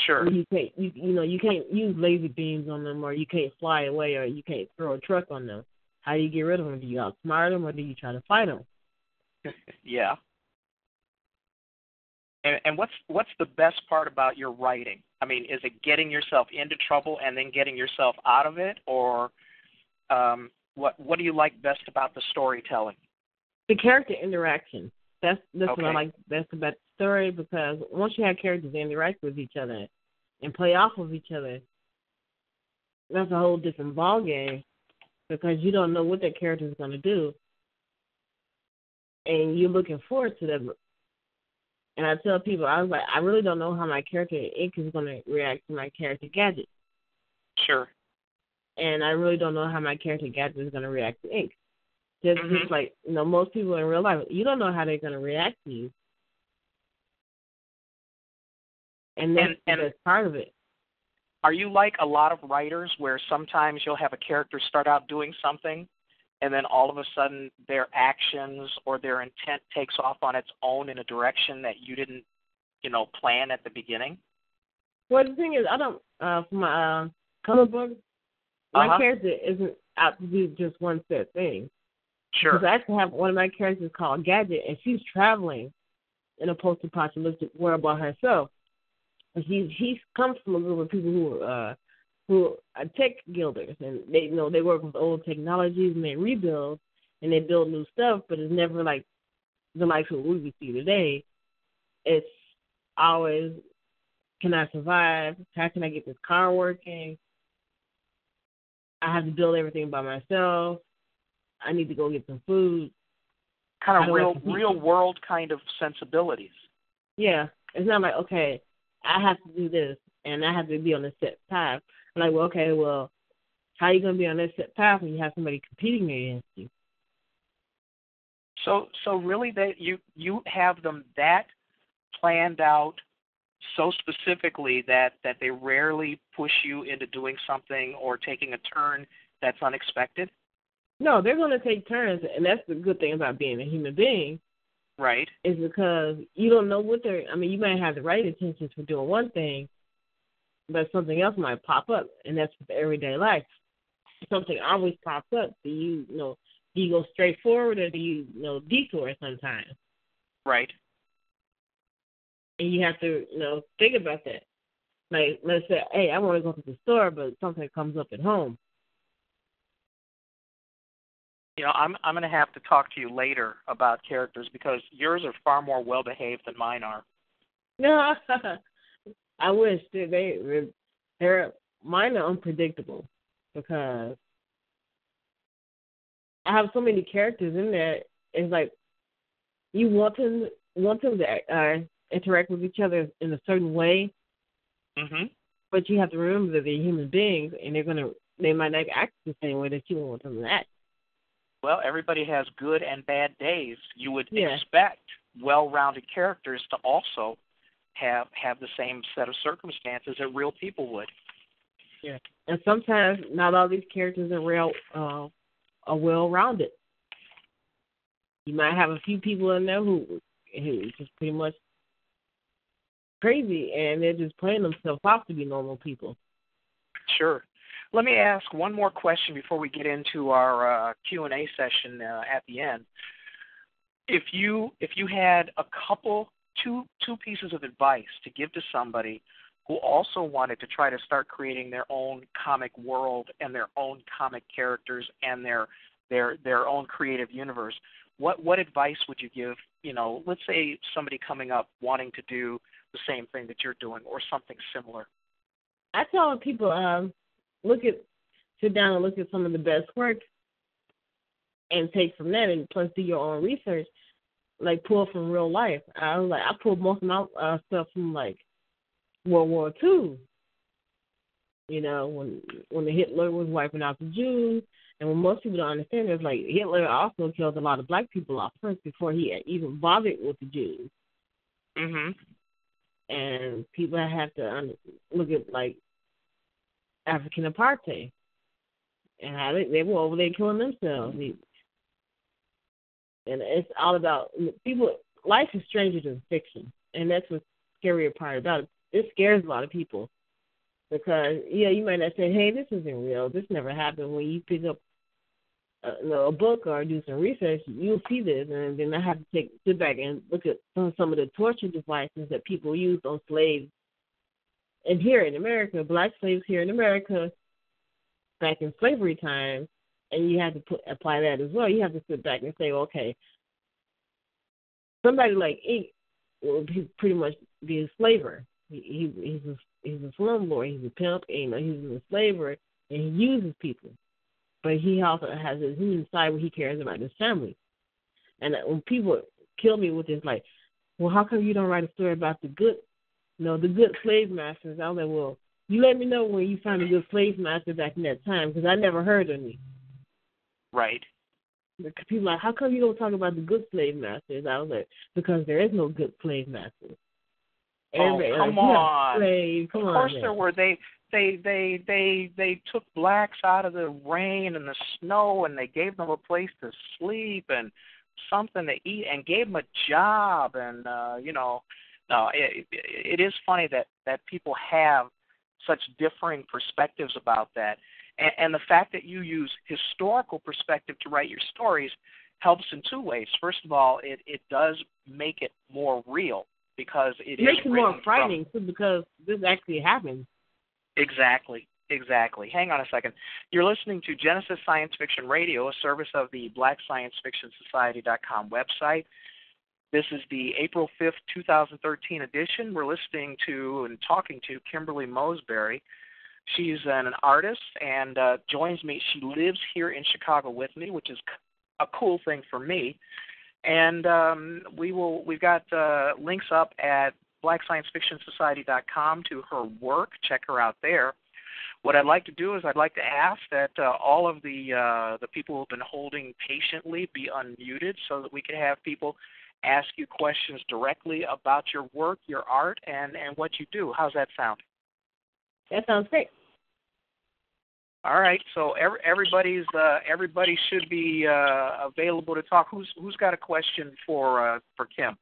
Sure. You can't you can't use laser beams on them, or you can't fly away, or you can't throw a truck on them. How do you get rid of them? Do you outsmart them, or do you try to fight them? Yeah. And what's the best part about your writing? I mean, is it getting yourself into trouble and then getting yourself out of it, or what do you like best about the storytelling? The character interaction. That's okay. What I like best about the story, because once you have characters interact with each other and play off of each other, that's a whole different ball game, because you don't know what that character is going to do, and you're looking forward to them. And I tell people, I was like, I really don't know how my character Ink is going to react to my character Gadget. Sure. and I really don't know how my character Gadget is going to react to ink. Just like, most people in real life, you don't know how they're going to react to you. And that's part of it. Are you like a lot of writers where sometimes you'll have a character start out doing something and then all of a sudden their actions or their intent takes off on its own in a direction that you didn't, plan at the beginning? Well, the thing is, I don't, for my comic book, my character isn't out to do just one set thing. Sure. Because I actually have one of my characters called Gadget, and she's traveling in a post-apocalyptic world by herself. And he comes from a group of people who are tech guilders, and they work with old technologies and they rebuild and they build new stuff, but it's never like the likes of what we see today. It's always, can I survive? How can I get this car working? I have to build everything by myself. I need to go get some food. Kind of real world kind of sensibilities. Yeah. It's not like, okay, I have to do this and I have to be on a set path. I'm like, well, okay, how are you going to be on that set path when you have somebody competing against you? So really that you have them that planned out so specifically that they rarely push you into doing something or taking a turn that's unexpected? No, they're going to take turns, and that's the good thing about being a human being. Right. Is because you don't know what you might have the right intentions for doing one thing, but something else might pop up, and that's with everyday life. Something always pops up. Do you go straight forward or do you detour sometimes? Right. And you have to, think about that. Like, let's say, hey, I want to go to the store, but something comes up at home. I'm going to have to talk to you later about characters because yours are far more well-behaved than mine are. No, I wish mine are unpredictable because I have so many characters in there. It's like you want them to interact with each other in a certain way, but you have to remember that they're human beings and they might not act the same way that you want them to act. Well, everybody has good and bad days. You would Yeah. expect well-rounded characters to also have the same set of circumstances that real people would. Yeah, and sometimes not all these characters are well-rounded. You might have a few people in there who just pretty much crazy, and they're just playing themselves off to be normal people. Sure. Let me ask one more question before we get into our Q&A session at the end. If you had two pieces of advice to give to somebody who also wanted to try to start creating their own comic world and their own comic characters and their own creative universe, what advice would you give? Let's say somebody coming up wanting to do the same thing that you're doing or something similar. I tell people sit down and look at some of the best work and take from that, and plus do your own research, like pull from real life. I pulled most of my stuff from like World War II. When the Hitler was wiping out the Jews, and when most people don't understand, it's like Hitler also killed a lot of black people off first before he even bothered with the Jews. And people have to look at like African apartheid and how they were over there killing themselves. And it's all about people. Life is stranger than fiction, and that's what's the scarier part about it. It scares a lot of people because, you might not say, hey, this isn't real. This never happened. When you pick up a book or do some research, you'll see this, and then I have to sit back and look at some of the torture devices that people used on slaves. And here in America, black slaves here in America, back in slavery time, and you have to apply that as well. You have to sit back and say, okay, somebody like Ink will pretty much be a slaver. He's a slumlord. He's a pimp. He's a slaver, and he uses people. But he also has his human side where he cares about his family. And when people kill me with this, like, well, how come you don't write a story about the good slave masters? I was like, well, You let me know when you find a good slave master back in that time, because I never heard of any. Right. Because people are like, how come you don't talk about the good slave masters? I was like, because there is no good slave masters. Everybody, come on. Slave. Come of course on, there were. They took blacks out of the rain and the snow, and they gave them a place to sleep and something to eat, and gave them a job. And it is funny that people have such differing perspectives about that. And the fact that you use historical perspective to write your stories helps in two ways. First of all, it does make it more real, because it makes it more frightening too, because this actually happened. Exactly. Hang on a second. You're listening to Genesis Science Fiction Radio, a service of the BlackScienceFictionSociety.com website. This is the April 5th, 2013 edition. We're listening to and talking to Kimberly Moseberry. She's an artist and joins me. She lives here in Chicago with me, which is a cool thing for me. And we've got links up at BlackScienceFictionSociety.com to her work. Check her out there. What I'd like to do is I'd like to ask that all of the people who have been holding patiently be unmuted, so that we can have people ask you questions directly about your work, your art, and what you do. How's that sound? That sounds great. All right, so everybody should be available to talk. Who's got a question for Kim?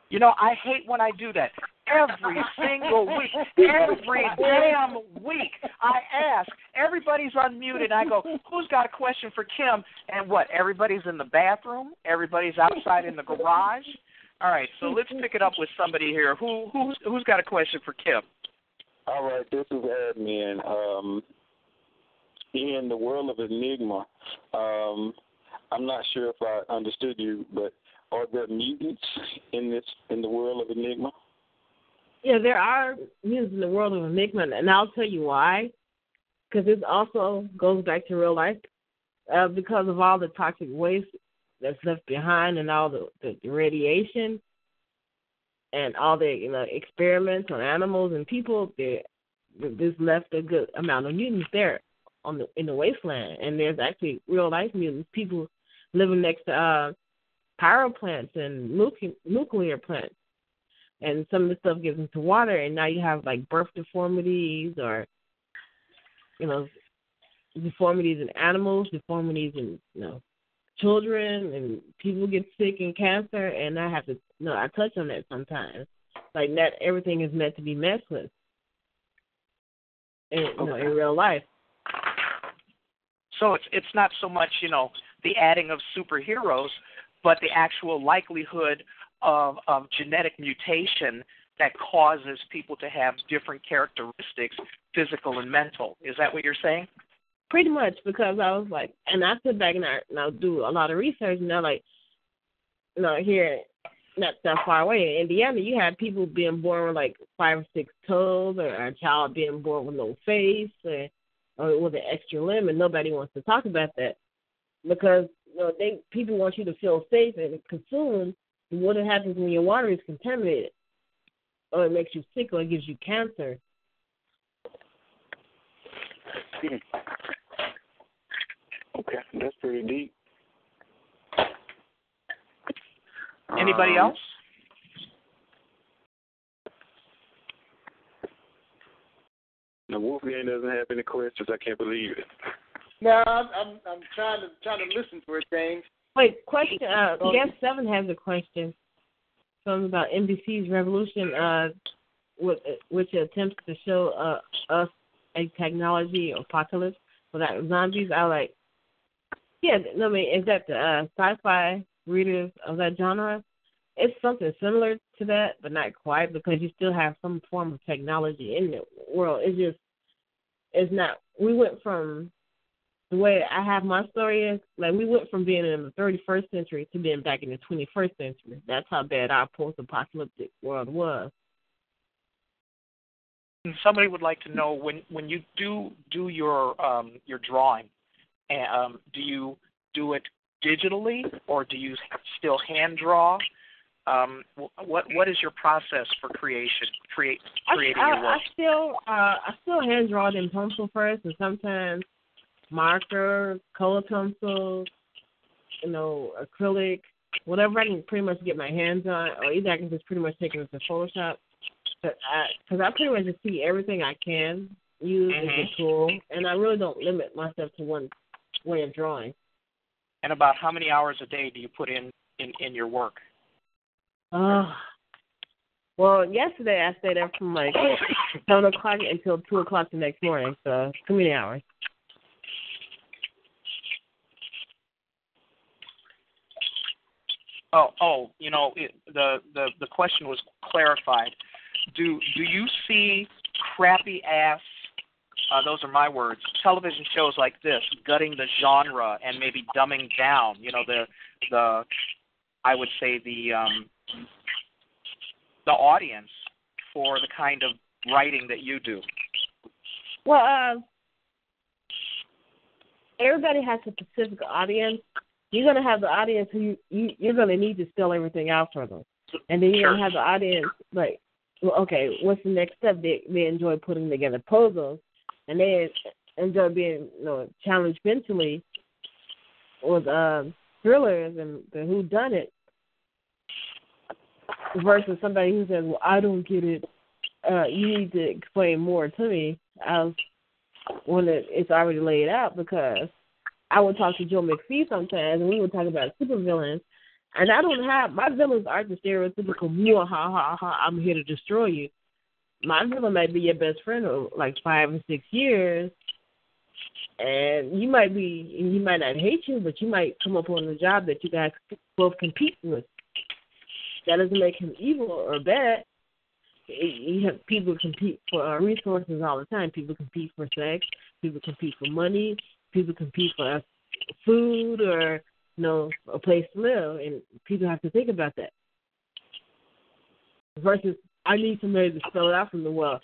You know, I hate when I do that. Every single week, every damn week, I ask. Everybody's unmuted. I go, who's got a question for Kim? And what? Everybody's in the bathroom. Everybody's outside in the garage. All right, so let's pick it up with somebody here. Who's got a question for Kim? All right, this is Admin. In the world of Enigma, I'm not sure if I understood you, but are there mutants in the world of Enigma? Yeah, there are mutants in the world of Enigma, and I'll tell you why. Because this also goes back to real life. Because of all the toxic waste that's left behind, and all the radiation, and all the experiments on animals and people, there's left a good amount of mutants there in the wasteland. And there's actually real life mutants, people living next to power plants and nuclear plants. And some of the stuff gets into water, and now you have like birth deformities, or deformities in animals, deformities in children, and people get sick and cancer. And I have to I touch on that sometimes. Like, not everything is meant to be messed with in real life. So it's not so much the adding of superheroes, but the actual likelihood of genetic mutation that causes people to have different characteristics, physical and mental. Is that what you're saying? Pretty much, because I was like, and I sit back and I do a lot of research, and here, not that far away in Indiana, you have people being born with like 5 or 6 toes, or a child being born with no face, or with an extra limb, and nobody wants to talk about that, because people want you to feel safe and consume. What happens when your water is contaminated, or it makes you sick, or it gives you cancer? Okay, that's pretty deep. Anybody else? The Wolfgang doesn't have any questions. I can't believe it. No, I'm trying to listen for it, James. Wait, question. Guest 7 has a question. Something about NBC's Revolution, which attempts to show us a technology apocalypse without zombies. Is that the sci-fi readers of that genre? It's something similar to that, but not quite, because you still have some form of technology in the world. It's not. We went from, the way I have my story is, like, we went from being in the 31st century to being back in the 21st century. That's how bad our post-apocalyptic world was. Somebody would like to know, when you do your drawing, do you do it digitally, or do you still hand draw? What is your process for creating your work? I still hand draw it in pencil first, and sometimes marker, color pencil, acrylic, whatever I can pretty much get my hands on, or either I can just pretty much take it into Photoshop. Because I pretty much just see everything I can use as a tool, and I really don't limit myself to one way of drawing. And about how many hours a day do you put in your work? Well, yesterday I stayed up from like 7 o'clock until 2 o'clock the next morning, so too many hours. The question was clarified. Do you see crappy ass? Those are my words. Television shows like this, gutting the genre and maybe dumbing down. I would say the audience for the kind of writing that you do. Well, everybody has a specific audience. You're going to have the audience who you're going to need to spell everything out for them. And then you're going to have the audience, like, well, okay, what's the next step? They enjoy putting together puzzles, and they enjoy being challenged mentally with thrillers and the whodunit versus somebody who says, well, I don't get it. You need to explain more to me when it's already laid out, because I would talk to Joe McPhee sometimes, and we would talk about supervillains. And my villains aren't the stereotypical, I'm here to destroy you. My villain might be your best friend for like 5 or 6 years, and he might not hate you, but you might come up on a job that you guys both compete with. That doesn't make him evil or bad. You have people compete for resources all the time. People compete for sex. People compete for money. People compete for food or a place to live, and people have to think about that. Versus, I need somebody to spell it out from the well.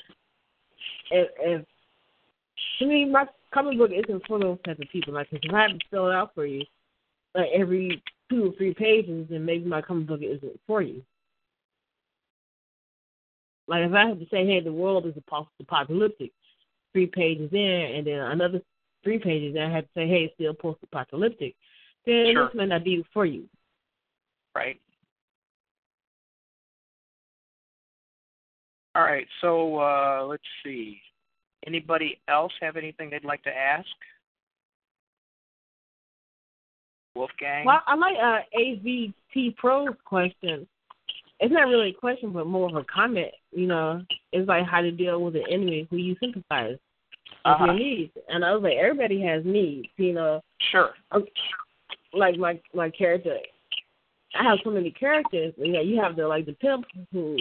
And to me, my comic book isn't for those type of people. Like, if I have to spell it out for you, like every 2 or 3 pages, then maybe my comic book isn't for you. Like, if I have to say, hey, the world is apocalyptic, 3 pages in, and then another 3 pages, and I have to say, hey, it's still post-apocalyptic, then this may not be for you. All right, so let's see. Anybody else have anything they'd like to ask? Wolfgang? Well, I like AVT Pro's question. It's not really a question, but more of a comment. It's like how to deal with an enemy who you sympathize with your needs. And I was like, everybody has needs, Sure. Like my character, I have so many characters. And you have the pimp who,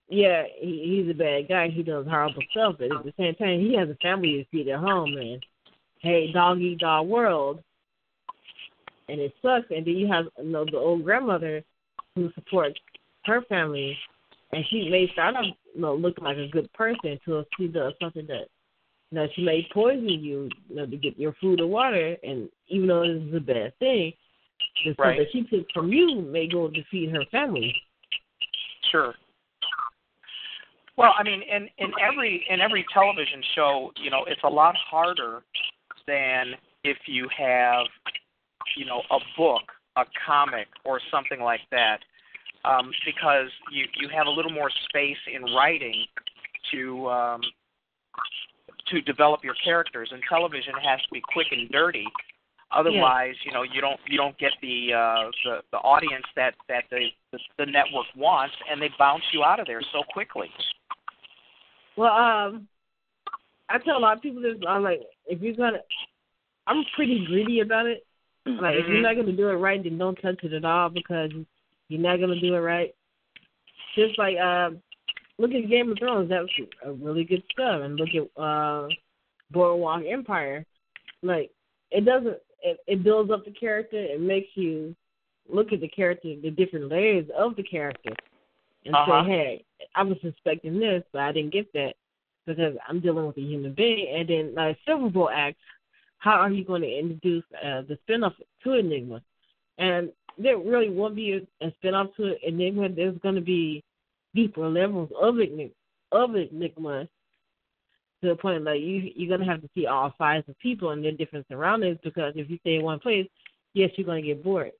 he's a bad guy. He does horrible stuff, but at the same time, he has a family to feed at home. And hey, dog eat dog world, and it sucks. And then you have the old grandmother who supports her family, and she may start off looking like a good person until she does something that she may poison you, to get your food or water. And even though this is a bad thing, the stuff that she took from you may go to feed her family. Sure. Well, I mean, in every television show, it's a lot harder than if you have, a book, a comic, or something like that, because you have a little more space in writing to develop your characters, and television has to be quick and dirty. Otherwise, you don't get the audience that the network wants, and they bounce you out of there so quickly. Well, I tell a lot of people this. I'm like, I'm pretty greedy about it. Like, if you're not going to do it right, then don't touch it at all, because you're not going to do it right. Just like, look at Game of Thrones. That was a really good stuff. And look at Boardwalk Empire. Like, it builds up the character. It makes you look at the character, the different layers of the character, and say, hey, I was suspecting this, but I didn't get that because I'm dealing with a human being. And then, like, Silver Bowl asks, how are you going to introduce the spinoff to Enigma? And there really won't be a spin-off to Enigma. There's going to be deeper levels of Enigma to the point like you're going to have to see all sides of people and their different surroundings, because if you stay in one place, yes, you're going to get bored.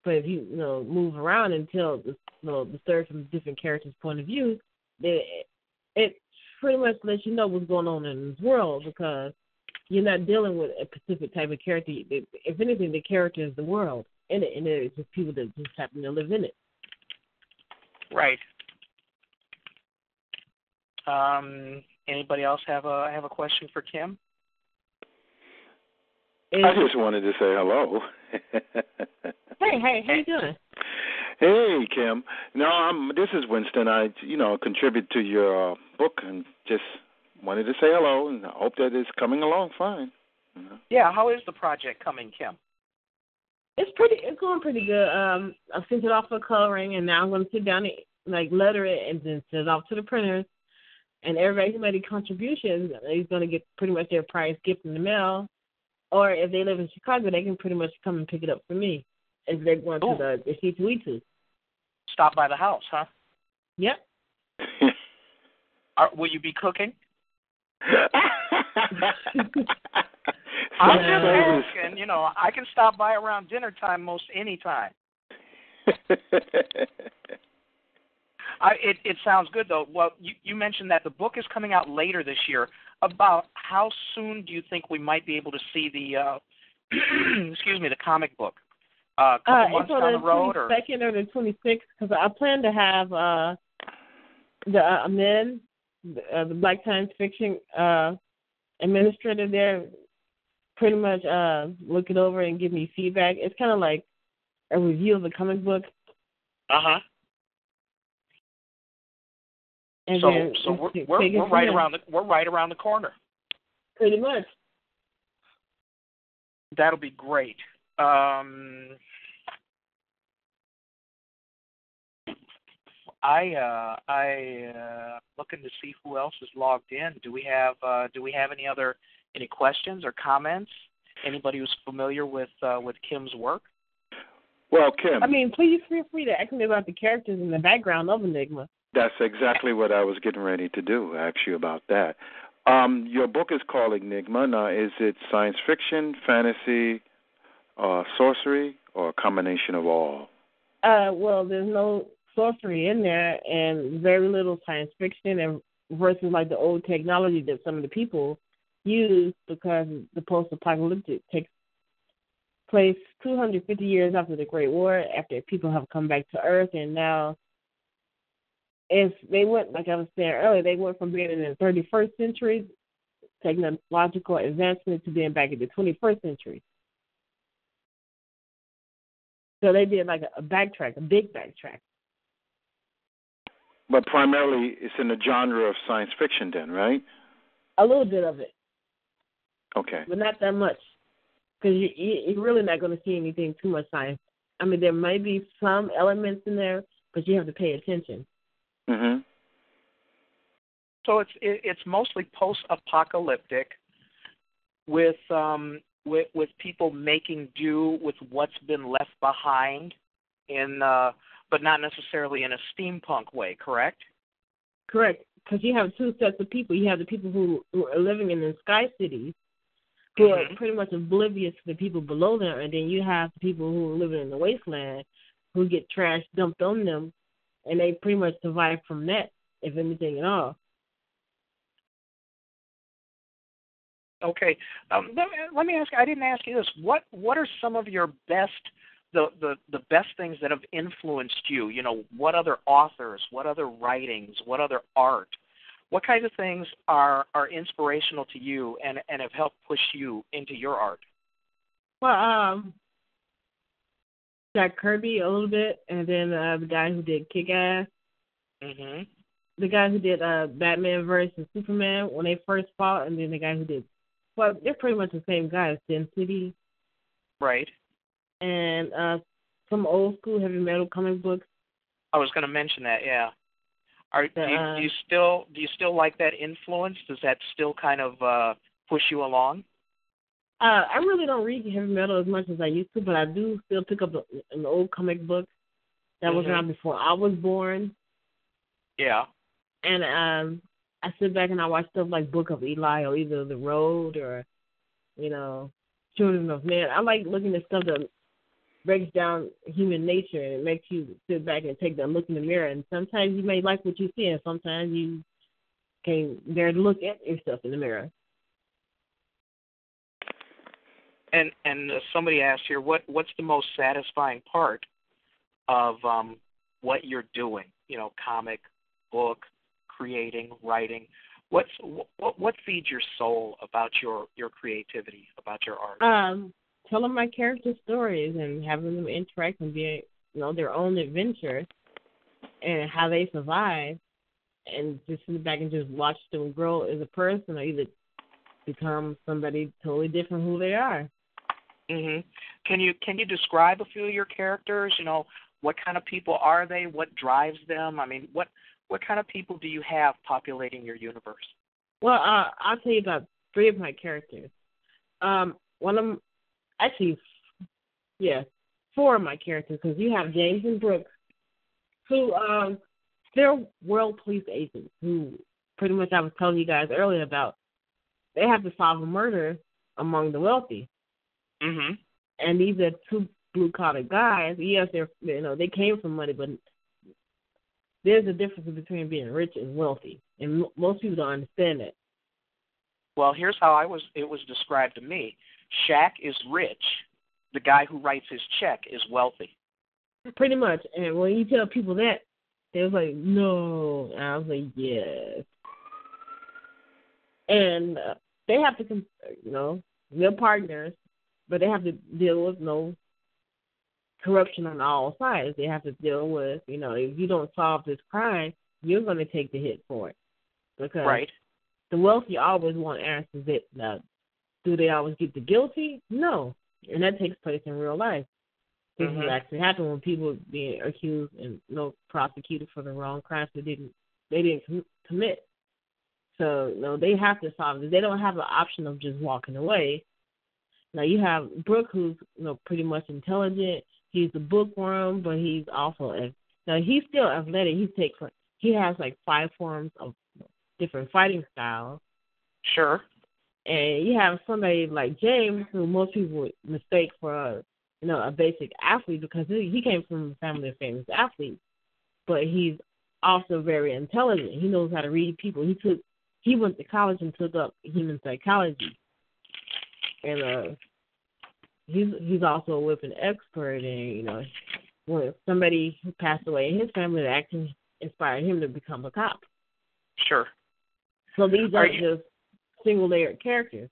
But if you move around and tell the story from different characters' point of view, it pretty much lets you know what's going on in this world, because you're not dealing with a specific type of character. If anything, the character is the world in it, and it's just people that just happen to live in it. Right. Anybody else have a question for Kim? I just wanted to say hello. Hey, how you doing? Hey, Kim. No, this is Winston. I, contribute to your book and just wanted to say hello, and I hope that it's coming along fine. Yeah, how is the project coming, Kim? It's going pretty good. I sent it off for coloring, and now I'm going to sit down and letter it and then send it off to the printers. And everybody who made a contribution is going to get pretty much their prize gift in the mail. Or if they live in Chicago, they can pretty much come and pick it up for me if they're going to the C2E2. Stop by the house, huh? Yep. Will you be cooking? I'm just asking. I can stop by around dinner time most any time. It sounds good, though. Well, you mentioned that the book is coming out later this year. About how soon do you think we might be able to see the the comic book? A couple months down the road, or? It's on the 22nd or the 26th, because I plan to have the Black Science Fiction administrator there pretty much look it over and give me feedback. It's kind of like a review of the comic book. Uh-huh. And so we're right around the corner. Pretty much. That'll be great. I looking to see who else is logged in. Do we have any questions or comments? Anybody who's familiar with Kim's work? Well, Kim. I mean, please feel free to ask me about the characters in the background of Enigma. That's exactly what I was getting ready to do, ask you about that. Your book is called Enigma. Now, is it science fiction, fantasy, sorcery, or a combination of all? Well, there's no sorcery in there and very little science fiction, and versus like the old technology that some of the people use, because the post-apocalyptic takes place 250 years after the Great War, after people have come back to Earth, and now if they went, like I was saying earlier, they went from being in the 31st century, technological advancement, to being back in the 21st century. So they did like a backtrack, a big backtrack. But primarily it's in the genre of science fiction then, right? A little bit of it. Okay. But not that much. Because you're really not going to see anything too much science. I mean, there might be some elements in there, but you have to pay attention. Mm-hmm. So it's mostly post-apocalyptic, with people making do with what's been left behind, but not necessarily in a steampunk way. Correct? Correct. Because you have two sets of people. You have the people who are living in the sky cities, who are pretty much oblivious to the people below them, and then you have the people who are living in the wasteland, who get trash dumped on them, and they pretty much survive from that, if anything at all. Okay. Let me ask you, I didn't ask you this. What are some of your best, the best things that have influenced you? What other authors, what other writings, what other art? What kinds of things are inspirational to you and have helped push you into your art? Well, Jack Kirby a little bit, and then the guy who did Kick-Ass. Mm-hmm. The guy who did Batman versus Superman when they first fought, and then the guy who did, well, they're pretty much the same guys, Sin City. Right. And some old school heavy metal comic books. I was going to mention that, yeah. Do you still like that influence? Does that still kind of push you along? I really don't read heavy metal as much as I used to, but I do still pick up an old comic book that was around before I was born. Yeah. And I sit back and I watch stuff like Book of Eli or either The Road or, Children of Men. I like looking at stuff that breaks down human nature and it makes you sit back and take that look in the mirror. And sometimes you may like what you see, and sometimes you can't dare to look at yourself in the mirror. And somebody asked here, what's the most satisfying part of what you're doing? Comic, book, creating, writing. What feeds your soul about your creativity, about your art? Telling my character stories and having them interact and be, their own adventure and how they survive, and just sit back and just watch them grow as a person or either become somebody totally different who they are. Mhm. Can you describe a few of your characters? What kind of people are they? What drives them? I mean, what kind of people do you have populating your universe? Well, I'll tell you about 3 of my characters. One of them, actually, 4 of my characters, because you have James and Brooks, who they're world police agents who pretty much I was telling you guys earlier about. They have to solve a murder among the wealthy. Mhm. And these are 2 blue-collar guys. Yes, they came from money, but there's a difference between being rich and wealthy, and most people don't understand that. Well, here's how it was described to me. Shaq is rich. The guy who writes his check is wealthy. Pretty much. And when you tell people that, they was like, no. And I was like, yes. And they have to, they're partners, but they have to deal with corruption on all sides. They have to deal with, if you don't solve this crime, you're going to take the hit for it. Because right. The wealthy always want answers that, do they always get the guilty? No. And that takes place in real life. This has actually happened when people are being accused and prosecuted for the wrong crimes they didn't commit. So, they have to solve it. They don't have the option of just walking away. Now, you have Brooke, who's, pretty much intelligent. He's a bookworm, but he's also he's still athletic. He has like 5 forms of different fighting styles. Sure. And you have somebody like James, who most people would mistake for a basic athlete because he came from a family of famous athletes. But he's also very intelligent. He knows how to read people. He went to college and took up human psychology. And he's also a weapon expert, and when somebody who passed away in his family, that actually inspired him to become a cop. Sure. So these aren't just single-layered characters.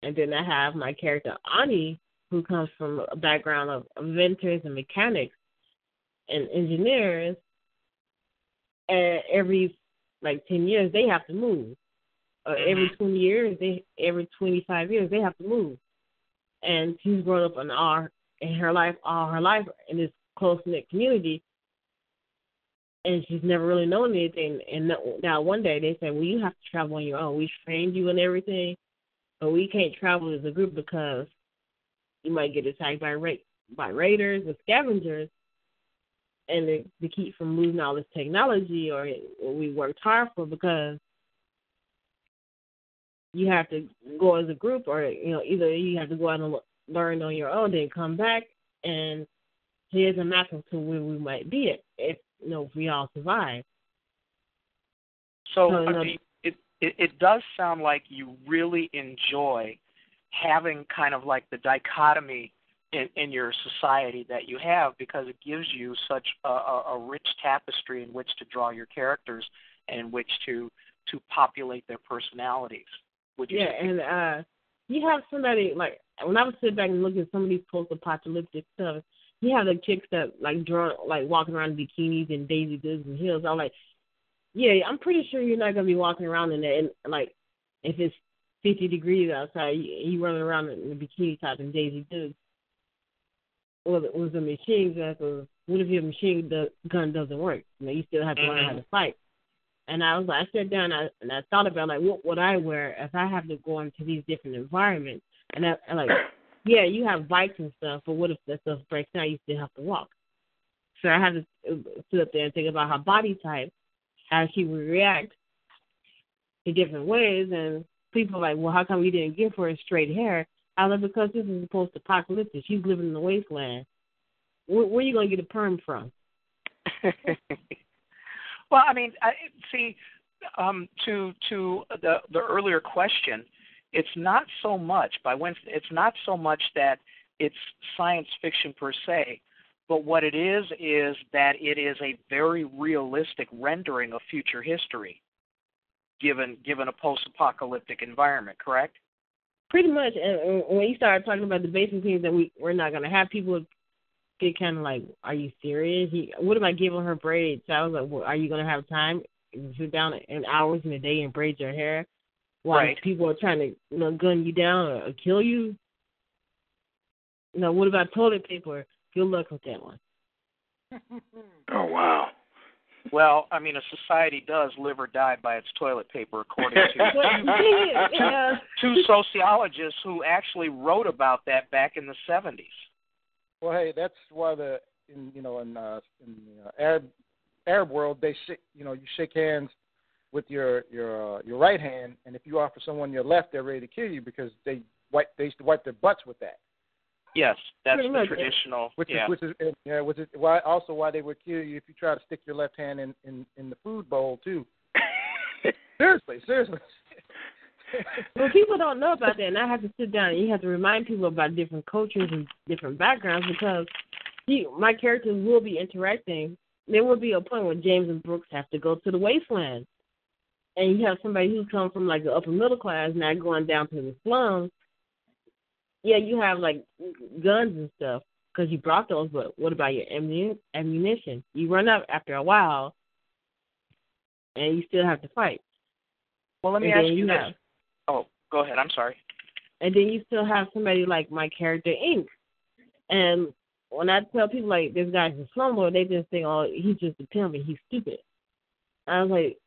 And then I have my character Ani, who comes from a background of inventors and mechanics and engineers. And every 10 years they have to move. Every 20 years, every 25 years, they have to move. And she's grown up all her life in this close-knit community, and she's never really known anything. And now one day they say, well, you have to travel on your own. We trained you and everything, but we can't travel as a group because you might get attacked by raiders or scavengers, and to keep from losing all this technology or we worked hard for, because you have to go as a group, or either you have to go out and learn on your own, then come back, and here's a map to where we might be at if we all survive. So it does sound like you really enjoy having kind of like the dichotomy in your society that you have, because it gives you such a rich tapestry in which to draw your characters and in which to populate their personalities. And you have somebody, like, when I was sitting back and looking at some of these post-apocalyptic stuff, you have the chicks that, walking around in bikinis and Daisy Dukes and heels. I'm like, yeah, I'm pretty sure you're not going to be walking around in that. And, if it's 50 degrees outside, you running around in the bikini top and Daisy Dukes. With a machine gun, what if your machine gun doesn't work? You still have to learn how to fight. And I sat down and I thought about, like, what would I wear if I have to go into these different environments? And like, yeah, you have bikes and stuff, but what if that stuff breaks down? You still have to walk. So I had to sit up there and think about her body type, how she would react in different ways. And people are like, well, how come you didn't give her straight hair? I was like, because this is post-apocalyptic. She's living in the wasteland. Where are you going to get a perm from? Well, I mean, to the earlier question, it's not so much it's not so much that it's science fiction per se, but what it is that it is a very realistic rendering of future history, given a post-apocalyptic environment. Correct? Pretty much. And when you start talking about the basic things that we're not going to have, people get kind of like, are you serious? What am I giving her braids? So I was like, well, are you going to have time to sit down in hours in a day and braid your hair while people are trying to gun you down or kill you? What about toilet paper? Good luck with that one. Oh, wow. Well, I mean, a society does live or die by its toilet paper, according to two sociologists who actually wrote about that back in the 70s. Well, hey, that's why in Arab world you shake hands with your right hand, and if you offer someone your left, they're ready to kill you because they used to wipe their butts with that. Yes, that's the traditional. Which is why they would kill you if you try to stick your left hand in the food bowl too. Seriously. Well, people don't know about that, and I have to sit down and you have to remind people about different cultures and different backgrounds because my characters will be interacting. There will be a point where James and Brooks have to go to the wasteland, and you have somebody who's come from like the upper middle class now going down to the slums. Yeah, you have like guns and stuff because you brought those, but what about your ammunition? You run out after a while, and you still have to fight. Well, let me ask you this. Oh, go ahead. I'm sorry. And then you still have somebody like my character, Ink. And when I tell people, like, this guy's a slumlord, they just think, oh, he's just a pimp and he's stupid. I was like,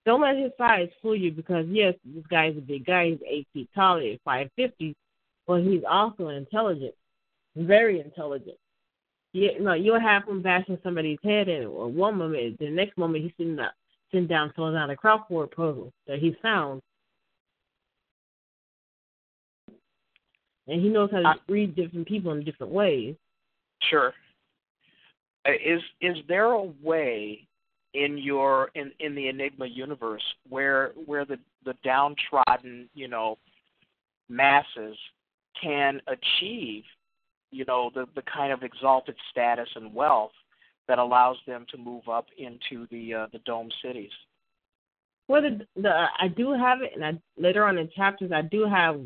don't let his size fool you because, yes, this guy's a big guy. He's 8 feet tall, he's 5'50", but he's also intelligent, very intelligent. You'll have him bashing somebody's head in, or one moment, the next moment he's sitting down filling out a crossword puzzle that he found. And he knows how to read different people in different ways. Sure. Is there a way in the Enigma universe where the downtrodden, masses can achieve, the kind of exalted status and wealth that allows them to move up into the dome cities? Well, I do have it, and later on in chapters I do have.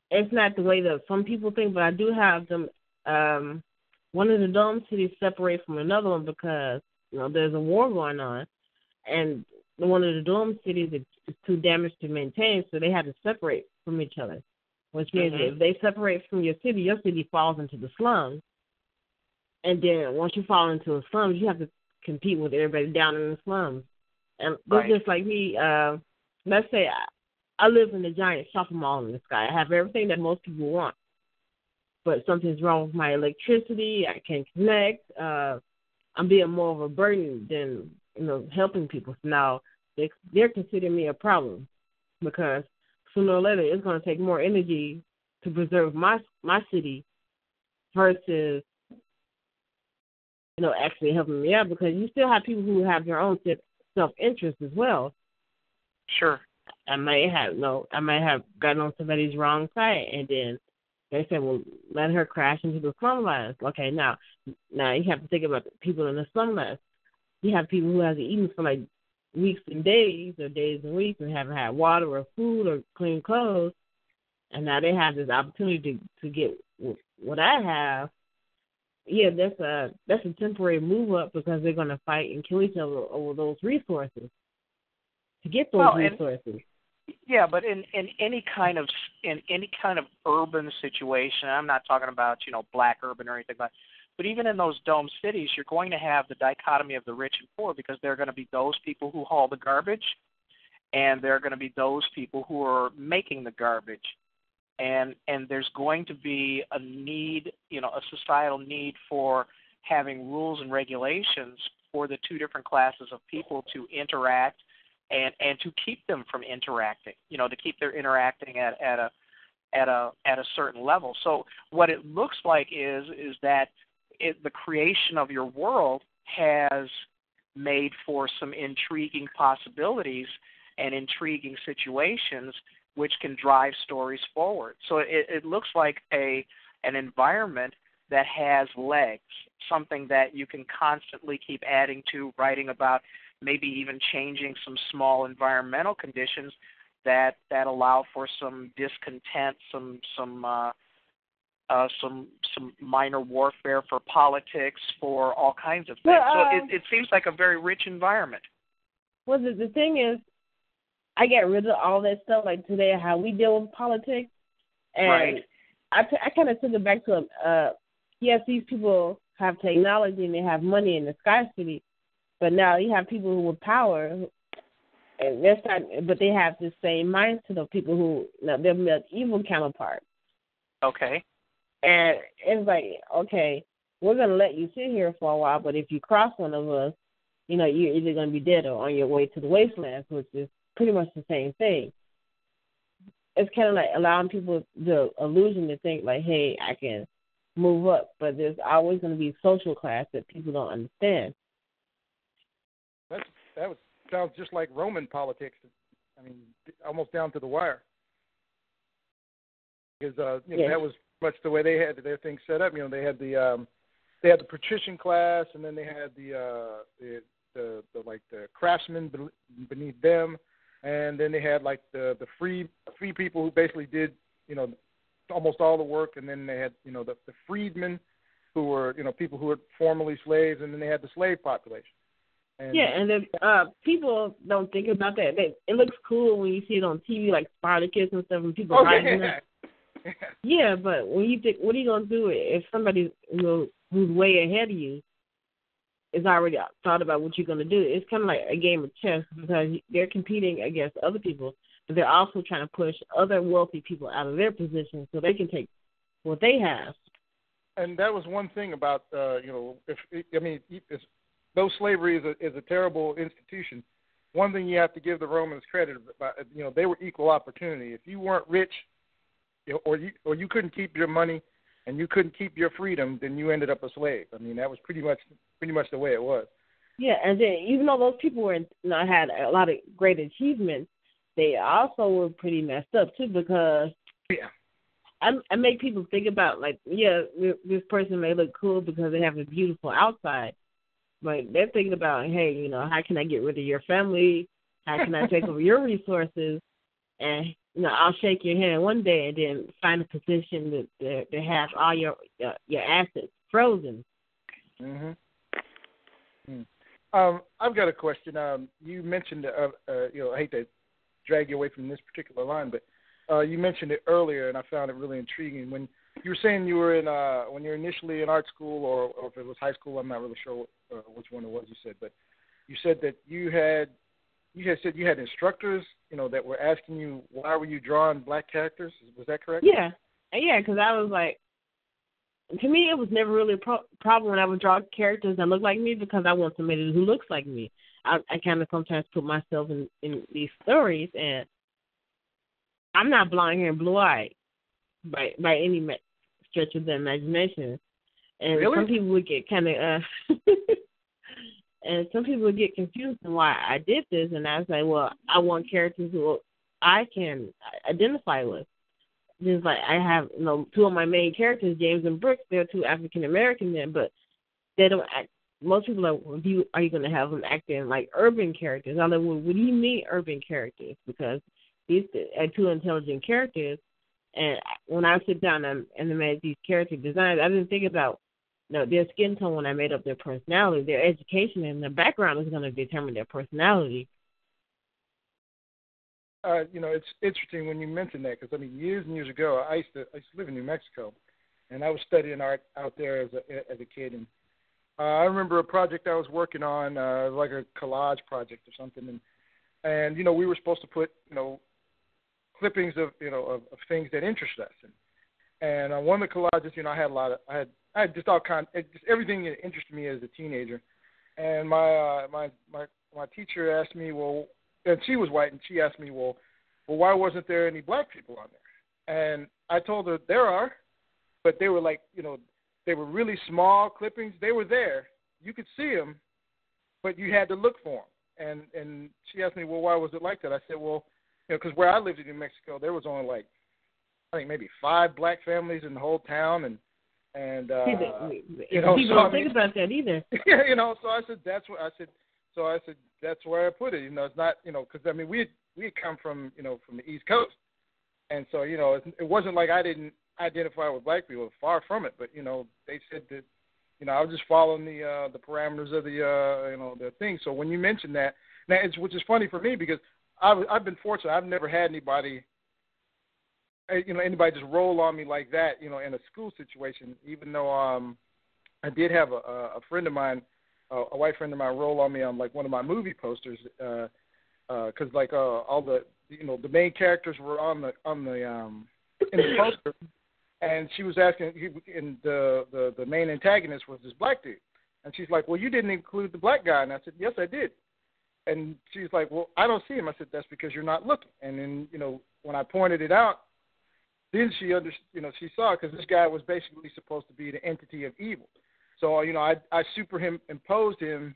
It's not the way that some people think, but I do have them. One of the dome cities separate from another one because there's a war going on, and one of the dome cities is too damaged to maintain, so they have to separate from each other. Which means if they separate from your city falls into the slums, and then once you fall into the slums, you have to compete with everybody down in the slums. And it's just like me. Let's say I live in a giant shopping mall in the sky. I have everything that most people want. But something's wrong with my electricity. I can't connect. I'm being more of a burden than, helping people. So now they're considering me a problem because sooner or later it's going to take more energy to preserve my city versus, actually helping me out because you still have people who have their own self-interest as well. Sure. I might have gotten on somebody's wrong side, and then they said, well, let her crash into the slumlands. Okay, now you have to think about the people in the slumlands. You have people who haven't eaten for like weeks and days or days and weeks and haven't had water or food or clean clothes, and now they have this opportunity to get what I have. Yeah, that's a temporary move up because they're going to fight and kill each other over those resources to get those resources. Yeah, but in any kind of urban situation, I'm not talking about black urban or anything, but But even in those dome cities, you're going to have the dichotomy of the rich and poor, because there are going to be those people who haul the garbage, and there are going to be those people who are making the garbage. And there's going to be a need, a societal need for having rules and regulations for the two different classes of people to interact and to keep them from interacting, to keep their interacting at a certain level. So what it looks like is that the creation of your world has made for some intriguing possibilities and intriguing situations which can drive stories forward. So it looks like an environment that has legs, something that you can constantly keep adding to, writing about, maybe even changing some small environmental conditions that allow for some discontent, some minor warfare for politics, for all kinds of things. So it seems like a very rich environment. Well, the thing is, I get rid of all that stuff, like today, how we deal with politics. And right. I kind of took it back to, yes, these people have technology and they have money in the scarcity, but now you have people who with power, and but they have the same mindset of people who, they're the evil counterpart. Okay. And it's like, okay, we're going to let you sit here for a while, but if you cross one of us, you're either going to be dead or on your way to the wastelands, which is pretty much the same thing. It's kind of like allowing people the illusion to think like, hey, I can move up, but there's always going to be social class that people don't understand. That sounds just like Roman politics. I mean, almost down to the wire. Because that was much the way they had their things set up. They had the patrician class, and then they had the craftsmen beneath them. And then they had like the free people who basically did, almost all the work. And then they had, the freedmen who were, people who were formerly slaves. And then they had the slave population. And people don't think about that. It looks cool when you see it on TV, like Spartacus and stuff, and people riding up. Yeah, but when you think, what are you going to do if somebody who's way ahead of you is already thought about what you're going to do? It's kind of like a game of chess, because they're competing against other people, but they're also trying to push other wealthy people out of their positions so they can take what they have. And that was one thing about, though slavery is a terrible institution, one thing you have to give the Romans credit about, they were equal opportunity. If you weren't rich, or you couldn't keep your money and you couldn't keep your freedom, then you ended up a slave. I mean, that was pretty much the way it was. Yeah, and then even though those people had a lot of great achievements, they also were pretty messed up too, because I make people think about, like, this person may look cool because they have a beautiful outside, but they're thinking about, hey, how can I get rid of your family? How can I take over your resources? And I'll shake your hand one day and then find a position that have all your assets frozen. Mm-hmm. I've got a question. You mentioned, I hate to drag you away from this particular line, but you mentioned it earlier, and I found it really intriguing. When you were saying you were when you were initially in art school, or if it was high school, I'm not really sure which one it was you said, but you said that you had said you had instructors, that were asking you, why were you drawing black characters? Was that correct? Yeah, because I was like, to me, it was never really a problem when I would draw characters that look like me, because I want somebody who looks like me. I kind of sometimes put myself in these stories, and I'm not blonde hair and blue-eyed by any stretch of the imagination. And really? Some people would get kind of and some people would get confused on why I did this, and I was like, well, I want characters who I can identify with. Just like I have, two of my main characters, James and Brooks, they're two African-American men, but they don't act. Most people are you going to have them acting like urban characters? I'm like, well, what do you mean urban characters? Because these are two intelligent characters, and when I sit down and made these character designs, I didn't think about their skin tone when I made up their personality. Their education and their background is going to determine their personality. It's interesting when you mention that, because years and years ago, I used to live in New Mexico, and I was studying art out there as a kid. And I remember a project I was working on, like a collage project or something, and we were supposed to put clippings of of things that interest us, and on one of the collages, I had just all just everything that interested me as a teenager, and my teacher asked me, well, and she was white, and she asked me, well, why wasn't there any black people on there? And I told her there are, but they were like, they were really small clippings. They were there. You could see them, but you had to look for them. And she asked me, well, why was it like that? I said, well, because where I lived in New Mexico, there was only like, I think maybe 5 black families in the whole town, and people don't think about that either. Yeah, so I said that's what I said. So I said that's where I put it. It's not, because I mean we had come from from the East Coast, and so it wasn't like I didn't identify with black people. Far from it, but they said that I was just following the parameters of the thing. So when you mentioned that, now which is funny for me because I've been fortunate. I've never had anybody just roll on me like that, in a school situation, even though I did have a friend of mine, a white friend of mine, roll on me on like one of my movie posters, because like all the the main characters were on the in the poster, and she was asking, and the main antagonist was this black dude, and she's like, well, you didn't include the black guy, and I said, yes, I did, and she's like, well, I don't see him. I said, that's because you're not looking, and then when I pointed it out, then she she saw it, because this guy was basically supposed to be the entity of evil. So, I superimposed him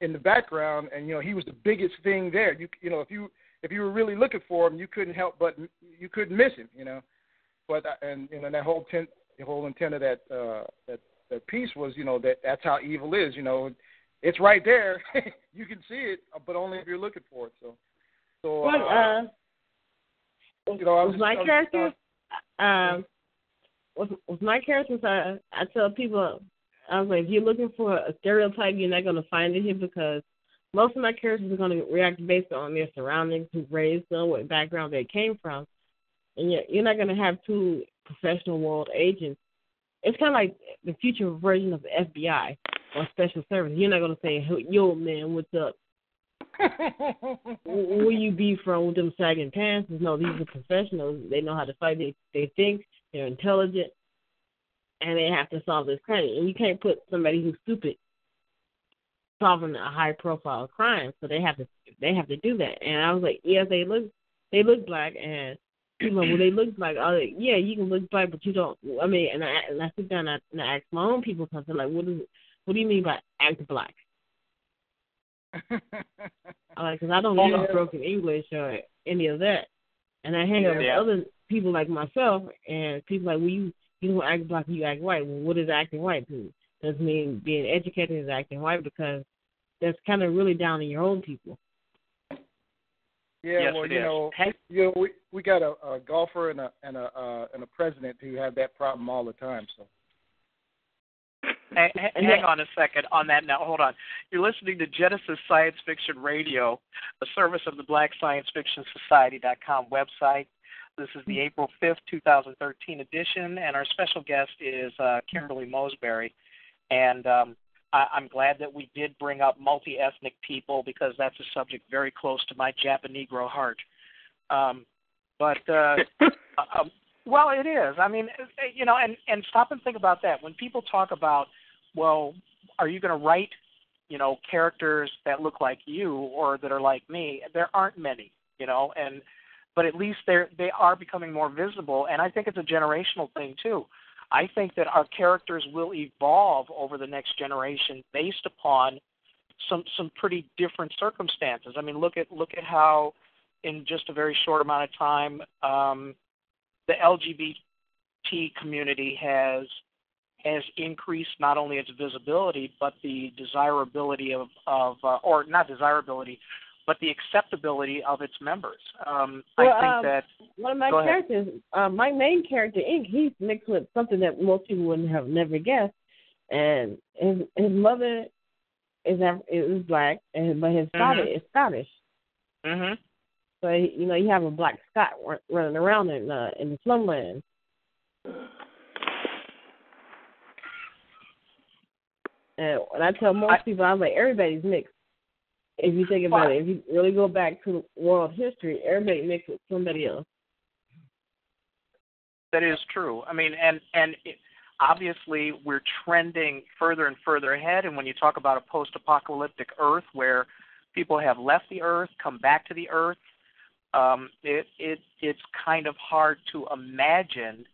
in the background, and, he was the biggest thing there. If you were really looking for him, you couldn't miss him, But, that whole intent of that piece was, that's how evil is, It's right there. You can see it, but only if you're looking for it. Was my character, I tell people, I was like, if you're looking for a stereotype, you're not going to find it here, because most of my characters are going to react based on their surroundings, who raised them, what background they came from. And you're not going to have 2 professional world agents. It's kind of like the future version of the FBI or Special Service. You're not going to say, yo, man, what's up? Where you be from with them sagging pants? No, these are professionals. They know how to fight. They think. They're intelligent. And they have to solve this crime. And you can't put somebody who's stupid solving a high-profile crime. So they have to do that. And I was like, yeah, they look black, and people like, well, they look black. I was like, yeah, you can look black, but you don't. I mean, and I sit down and I ask my own people something like, what do you mean by act black? Because I don't use broken English or any of that. And I hang out with other people like myself, and people like, well, you don't act black, you act white. Well, what does acting white do? Does it mean being educated is acting white? Because that's kind of really down to your own people. Yeah, well, we got a golfer and a president who have that problem all the time. So. Hang on a second on that now. Hold on. You're listening to Genesis Science Fiction Radio, a service of the Black Science Fiction Society.com website. This is the April 5th, 2013 edition, and our special guest is Kimberly Moseberry. And I'm glad that we did bring up multi-ethnic people, because that's a subject very close to my Japanegro heart. Well, it is. I mean, and stop and think about that. When people talk about, well, are you going to write, characters that look like you or that are like me? There aren't many, but at least they are becoming more visible, and I think it's a generational thing too. I think that our characters will evolve over the next generation based upon some pretty different circumstances. I mean, look at how in just a very short amount of time the LGBT community has increased not only its visibility, but the desirability or not desirability, but the acceptability of its members. I think that one of my characters, my main character, Ink, he's mixed with something that most people wouldn't have never guessed, and his mother is black, but his father is Scottish. Mm-hmm. So you have a black Scot running around in the slumland. And when I tell most people, I was like, everybody's mixed. If you think about it, if you really go back to world history, everybody mixed with somebody else. That is true. I mean, and obviously we're trending further and further ahead. And when you talk about a post-apocalyptic Earth where people have left the Earth, come back to the Earth, it's kind of hard to imagine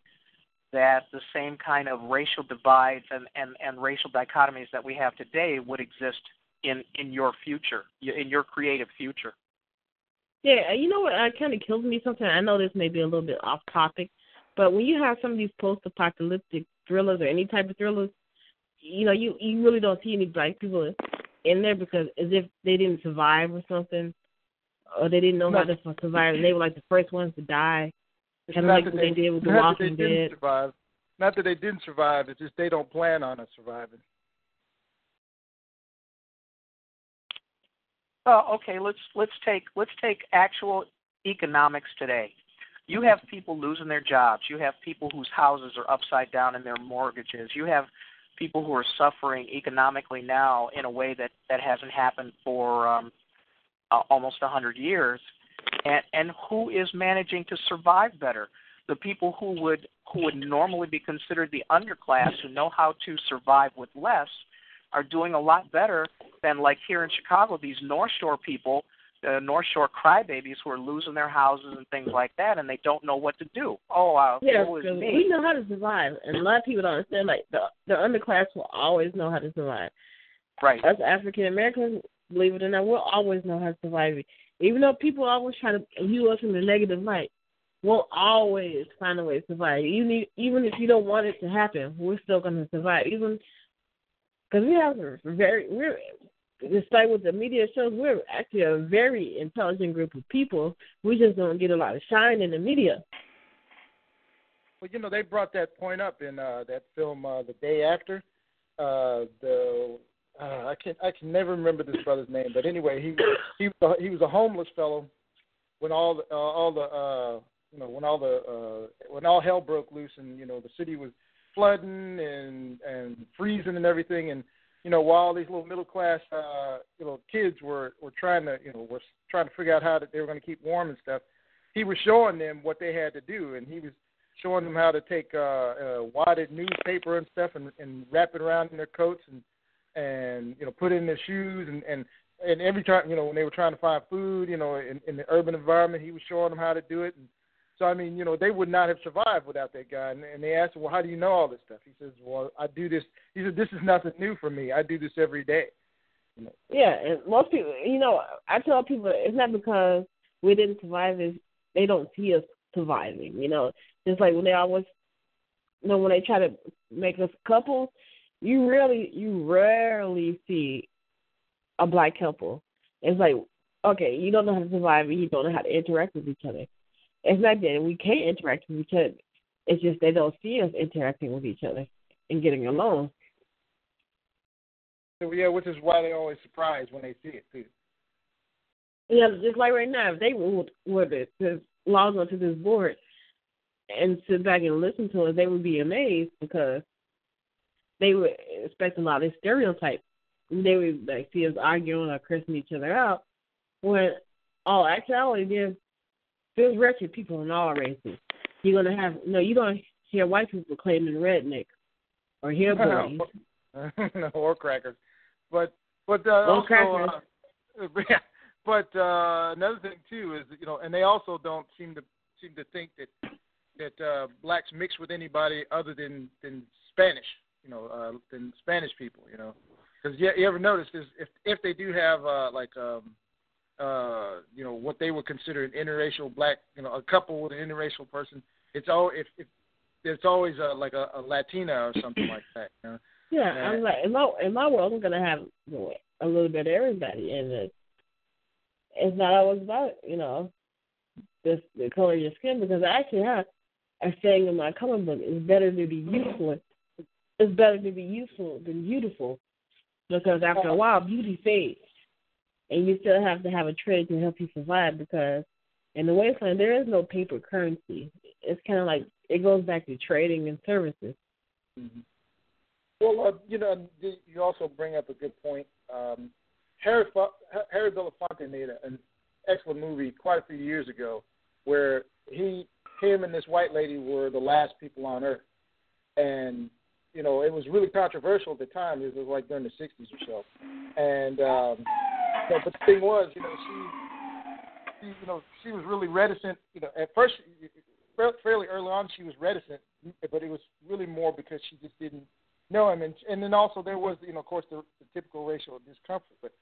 that the same kind of racial divides and racial dichotomies that we have today would exist in your future, in your creative future. Yeah, you know what kind of kills me sometimes? I know this may be a little bit off topic, but when you have some of these post-apocalyptic thrillers or any type of thrillers, you know, you really don't see any black people in there because as if they didn't survive or something, or they didn't know how to survive, and they were like the first ones to die. Kind of like what they did with The Walking Dead. Not that they didn't survive, it's just they don't plan on us surviving. Oh, okay. Let's take actual economics today. You have people losing their jobs. You have people whose houses are upside down in their mortgages. You have people who are suffering economically now in a way that hasn't happened for almost 100 years. And who is managing to survive better? The people who would normally be considered the underclass, who know how to survive with less, are doing a lot better than, like here in Chicago, these North Shore people, the North Shore crybabies who are losing their houses and things like that, and they don't know what to do. Yeah, we know how to survive, and a lot of people don't understand. Like the underclass will always know how to survive. Right. Us African Americans, believe it or not, we'll always know how to survive. Even though people always try to view us in the negative light, we'll always find a way to survive. Even if you don't want it to happen, we're still going to survive. Even because despite what the media shows, we're actually a very intelligent group of people. We just don't get a lot of shine in the media. Well, you know, they brought that point up in that film, The Day After. I can never remember this brother's name, but anyway, he was a homeless fellow when all hell broke loose, and you know the city was flooding and freezing and everything, and you know while these little middle class kids were trying to figure out how they were going to keep warm and stuff, he was showing them what they had to do, and he was showing them how to take wadded newspaper and stuff and wrap it around in their coats and you know put it in their shoes and every time when they were trying to find food in the urban environment, he was showing them how to do it. And so I mean they would not have survived without that guy. And they asked him, well, how do you know all this stuff? He says, well, I do this. He said, this is nothing new for me. I do this every day. Yeah, and most people, I tell people it's not because we didn't survive, is they don't see us surviving. Just like when they always, when they try to make us couples, you rarely see a black couple. It's like, okay, you don't know how to survive and you don't know how to interact with each other. It's not that we can't interact with each other. It's just they don't see us interacting with each other and getting along. So, yeah, which is why they're always surprised when they see it, too. Yeah, just like right now, if they were to log onto this board and sit back and listen to us, they would be amazed because they would expect a lot of stereotypes. They would see us arguing or cursing each other out. When all actuality, there's wretched people in all races. You're gonna have you don't hear white people claiming rednecks or hillbillies. Or crackers, but also. Crackers. But another thing too is and they also don't seem to think that blacks mix with anybody other than Spanish. Than Spanish people, because you ever notice is if they do have what they would consider an interracial black, a couple with an interracial person, it's always like a Latina or something like that. Yeah, I'm like in my world, I'm gonna have a little bit of everybody, and it's not always about the color of your skin, because I actually have a saying in my comic book: it's better to be useful. It's better to be useful than beautiful, because after a while, beauty fades, and you still have to have a trade to help you survive, because in the wasteland, there is no paper currency. It's kind of like it goes back to trading and services. Mm-hmm. Well, you also bring up a good point. Harry Belafonte made an excellent movie quite a few years ago where him and this white lady were the last people on Earth. And, it was really controversial at the time. It was like during the 60s or so. And, but the thing was, she was really reticent. At first, fairly early on, she was reticent, but it was really more because she just didn't know him. And then also there was, of course, the typical racial discomfort.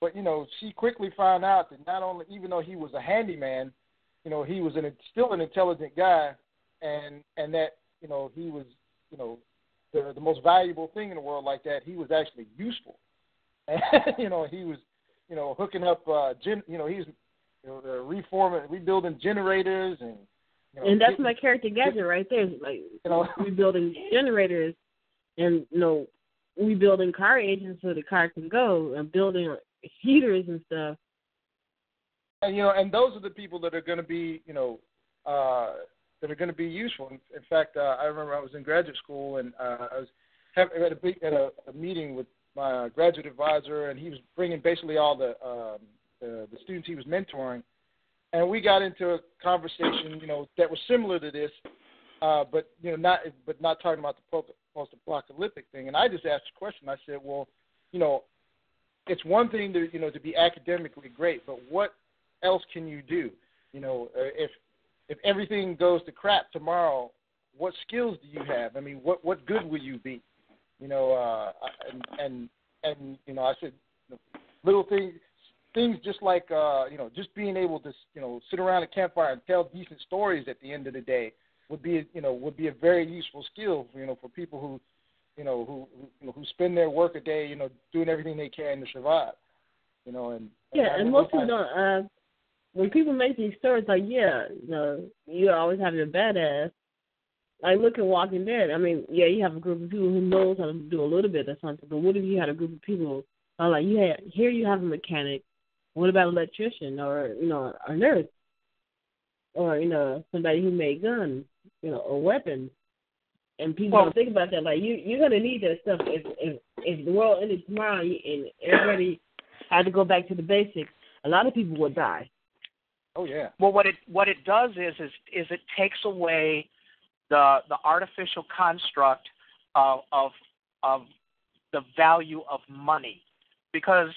But she quickly found out that not only, even though he was a handyman, he was still an intelligent guy, and that, he was, the most valuable thing in the world like that. He was actually useful. And, he was, hooking up, he's, rebuilding generators and. And that's my character gadget right there. Like, rebuilding generators and, rebuilding car engines so the car can go and building heaters and stuff. And, and those are the people that are going to be, that are going to be useful. In fact, I remember I was in graduate school and I was at a meeting with my graduate advisor, and he was bringing basically all the students he was mentoring, and we got into a conversation, that was similar to this, but not talking about the post-apocalyptic thing. And I just asked a question. I said, well, it's one thing to be academically great, but what else can you do? If everything goes to crap tomorrow, what skills do you have? I mean, what good will you be? I said, little things just like just being able to sit around a campfire and tell decent stories at the end of the day would be a very useful skill for people who who spend their work a day doing everything they can to survive. And most people don't. When people make these stories, like, you always have your badass. Like, look at Walking Dead. I mean, you have a group of people who knows how to do a little bit or something, but what if you had a group of people, like, here you have a mechanic, what about an electrician or, a nurse or, somebody who made guns, or weapons? And people don't think about that. Like, you're going to need that stuff. If the world ended tomorrow and everybody had to go back to the basics, a lot of people would die. Oh, yeah. Well, what it does is it takes away the artificial construct of the value of money, because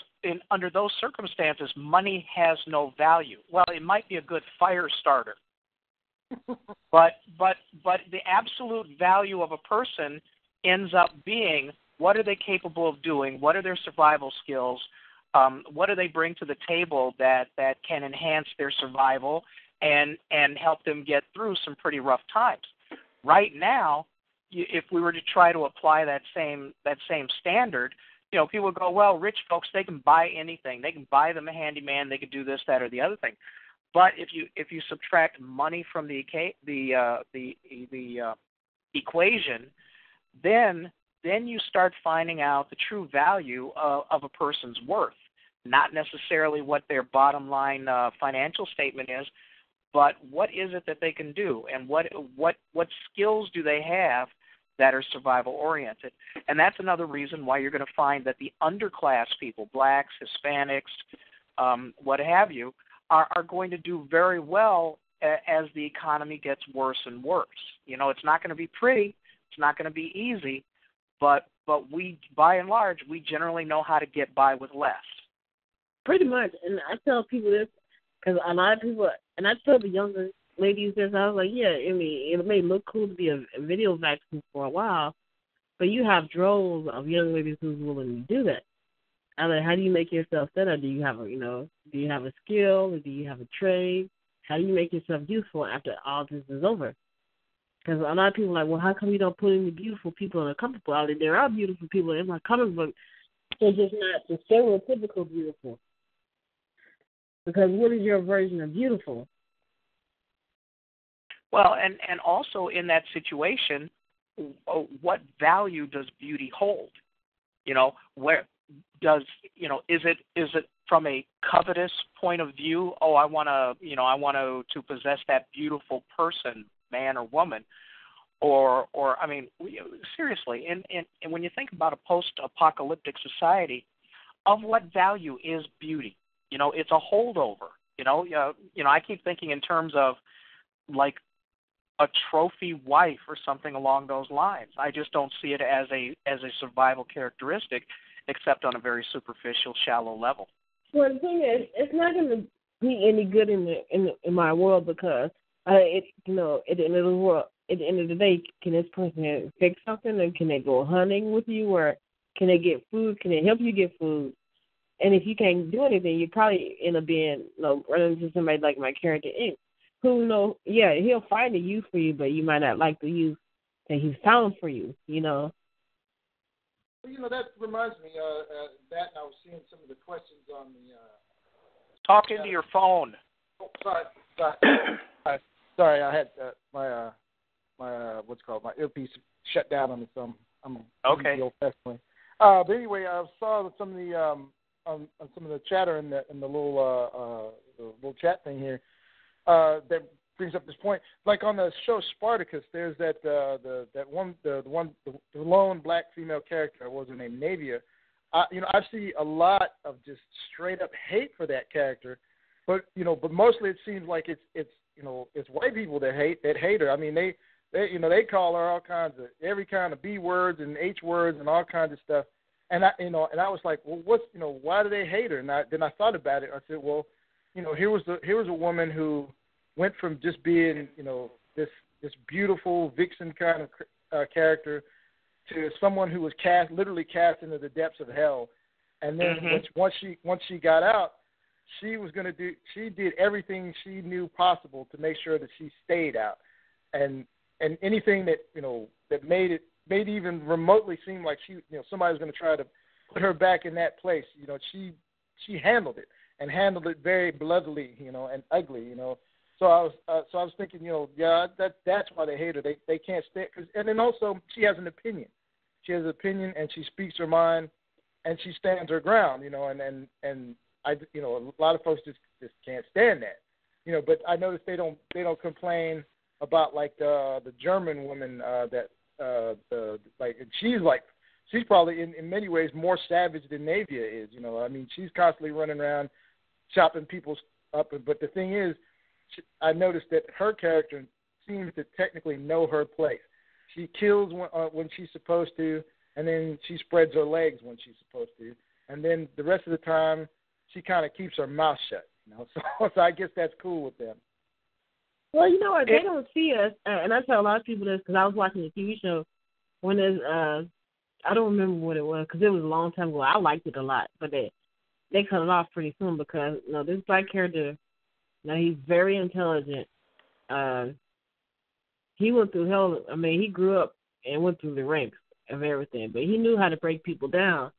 under those circumstances, money has no value. Well, it might be a good fire starter, but the absolute value of a person ends up being, what are they capable of doing? What are their survival skills? What do they bring to the table that can enhance their survival and help them get through some pretty rough times? Right now, if we were to try to apply that same standard, people would go, well, rich folks, they can buy anything. They can buy them a handyman. They can do this, that, or the other thing. But if you subtract money from the equation, then you start finding out the true value of a person's worth, not necessarily what their bottom line financial statement is, but what is it that they can do, and what skills do they have that are survival oriented. And that's another reason why you're going to find that the underclass people, blacks, Hispanics, what have you, are going to do very well as the economy gets worse and worse. It's not going to be pretty, it's not going to be easy, but we, by and large, we generally know how to get by with less. Pretty much, and I tell people this because a lot of people, and I tell the younger ladies this, I was like, it may look cool to be a video vaccine for a while, but you have droves of young ladies who's willing to do that. I'm like, how do you make yourself better? Do you have a skill? Or do you have a trade? How do you make yourself useful after all this is over? Because a lot of people are like, well, how come you don't put any beautiful people in a comic book? There are beautiful people in my comic book. They're just not the stereotypical beautiful. Because what is your version of beautiful? Well, and also in that situation, what value does beauty hold? Where does is it from a covetous point of view? Oh, I want to possess that beautiful person, man or woman, or I mean, seriously. And when you think about a post-apocalyptic society, of what value is beauty? It's a holdover. I keep thinking in terms of like a trophy wife or something along those lines. I just don't see it as a survival characteristic, except on a very superficial, shallow level. Well, the thing is, it's not going to be any good in my world because at the end of the world, at the end of the day, can this person fix something, and can they go hunting with you, or can they get food? Can they help you get food? And if you can't do anything, you probably end up being running into somebody like my character Ink, who he'll find a use for you, but you might not like the use that he's found for you. Well, that reminds me that, and I was seeing some of the questions on the. Talk into your phone. Oh, sorry, I had my my earpiece shut down on me, so I'm okay. But anyway, I saw some of the on some of the chatter in the little chat thing here that brings up this point. Like on the show Spartacus, there's that the lone black female character, what was her name, Navia. I see a lot of just straight up hate for that character, but mostly it seems like it's white people that hate her. I mean they call her all kinds of every kind of B words and H words and all kinds of stuff. And I was like, well, why do they hate her? And then I thought about it. I said, well, here was a woman who went from just being, this beautiful vixen kind of character to someone who was literally cast into the depths of hell. And then once she got out, she did everything she knew possible to make sure that she stayed out. And anything that, that made it even remotely seem like somebody was going to try to put her back in that place. She handled it and handled it very bloodily, and ugly, So I was thinking, that's why they hate her. They can't stand. And then also she has an opinion. She has an opinion, and she speaks her mind, and she stands her ground, and I, a lot of folks just can't stand that, But I noticed they don't complain about like the German woman that. She's probably in many ways more savage than Navia is. I mean, she's constantly running around chopping people up. But the thing is, I noticed that her character seems to technically know her place. She kills when she's supposed to, and then she spreads her legs when she's supposed to, and then the rest of the time she kind of keeps her mouth shut. So I guess that's cool with them. Well, you know what? They don't see us, and I tell a lot of people this because I was watching a TV show when there's, I don't remember what it was because it was a long time ago. I liked it a lot, but they cut it off pretty soon because, this black character, he's very intelligent. He went through hell. I mean, he grew up and went through the ranks of everything, but he knew how to break people down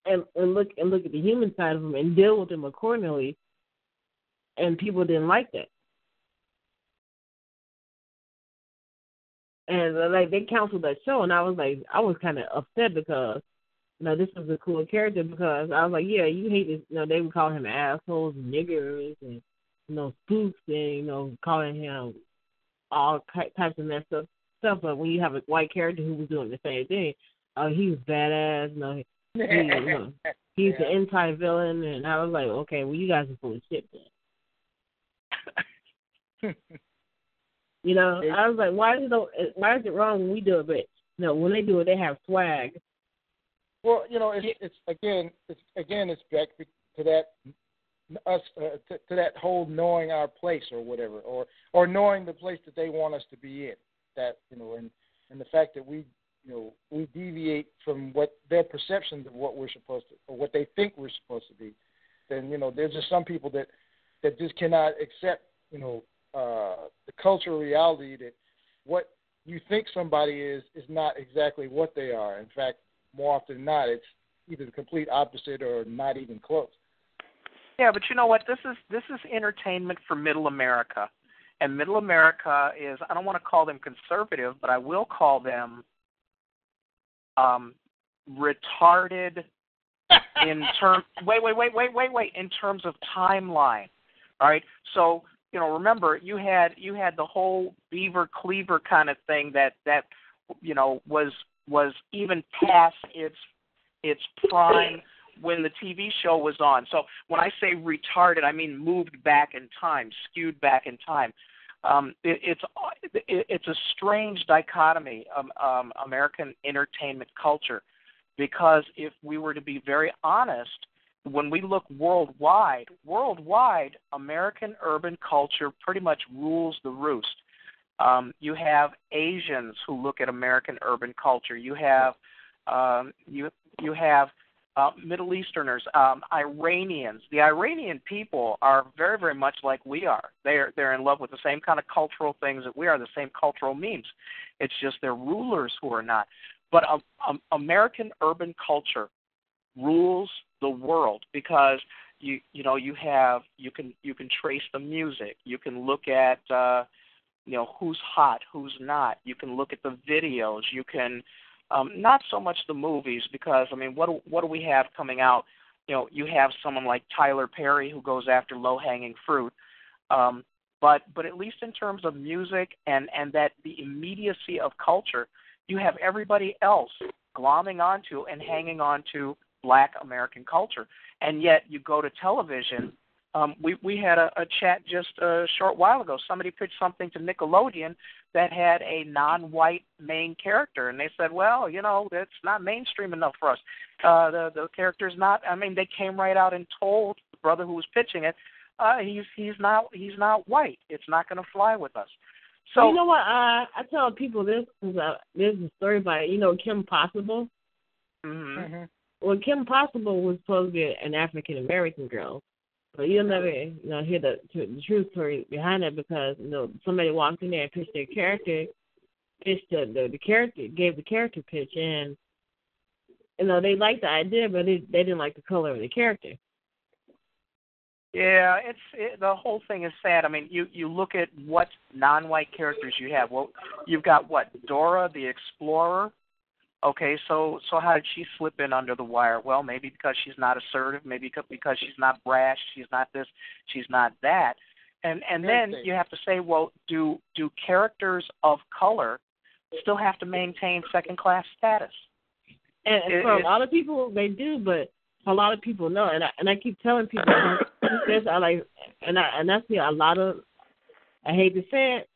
and look at the human side of them and deal with them accordingly, and people didn't like that. And they canceled that show, and I was kind of upset because, this was a cool character because I was like, yeah, you hate this. They would call him assholes and niggers and spooks and calling him all types of messed up stuff. But when you have a white character who was doing the same thing, he was badass. He's the anti-villain, and I was like, okay, well, you guys are full of shit then. I was like, why is it wrong when we do it, but when they do it, they have swag. Well, it's back to that to that whole knowing our place or whatever, or knowing the place that they want us to be in. That and the fact that we deviate from what their perceptions of what we're supposed to, or what they think we're supposed to be. Then there's just some people that just cannot accept the cultural reality that what you think somebody is not exactly what they are. In fact, more often than not, it's either the complete opposite or not even close. Yeah, but you know what? This is entertainment for Middle America, and Middle America is, I don't want to call them conservative, but I will call them retarded in terms. Wait. In terms of timeline, all right. So remember you had the whole Beaver Cleaver kind of thing that was even past its prime when the TV show was on. So when I say retarded, I mean moved back in time, skewed back in time. It's a strange dichotomy of American entertainment culture, because if we were to be very honest, when we look worldwide, American urban culture pretty much rules the roost. You have Asians who look at American urban culture. You have Middle Easterners, Iranians. The Iranian people are very, very much like we are. They're in love with the same kind of cultural things that we are, the same cultural memes. It's just their rulers who are not. But American urban culture rules the world, because you can trace the music. You can look at who's hot, who's not. You can look at the videos. You can not so much the movies, because what do we have coming out? You have someone like Tyler Perry who goes after low-hanging fruit. But at least in terms of music and that the immediacy of culture, you have everybody else glomming onto and hanging on to Black American culture. And yet you go to television. We had a chat just a short while ago. Somebody pitched something to Nickelodeon that had a non-white main character, and they said, well, that's not mainstream enough for us. The character's not. They came right out and told the brother who was pitching it, he's not white. It's not going to fly with us. So you know what? I tell people this because there's a story about Kim Possible. Mm-hmm. Well, Kim Possible was supposed to be an African American girl. But you'll never, hear the true story behind it, because somebody walked in there and pitched their character, pitched the character, gave the character pitch, and they liked the idea, but they didn't like the color of the character. Yeah, the whole thing is sad. You look at what non-white characters you have. Well, you've got what, Dora the Explorer. Okay, so how did she slip in under the wire? Well, maybe because she's not assertive, maybe because she's not brash, she's not this, she's not that. And then you have to say, well, do characters of color still have to maintain second-class status? And for a lot of people, they do, but a lot of people no. And I keep telling people this. And I see a lot of. I hate to say it.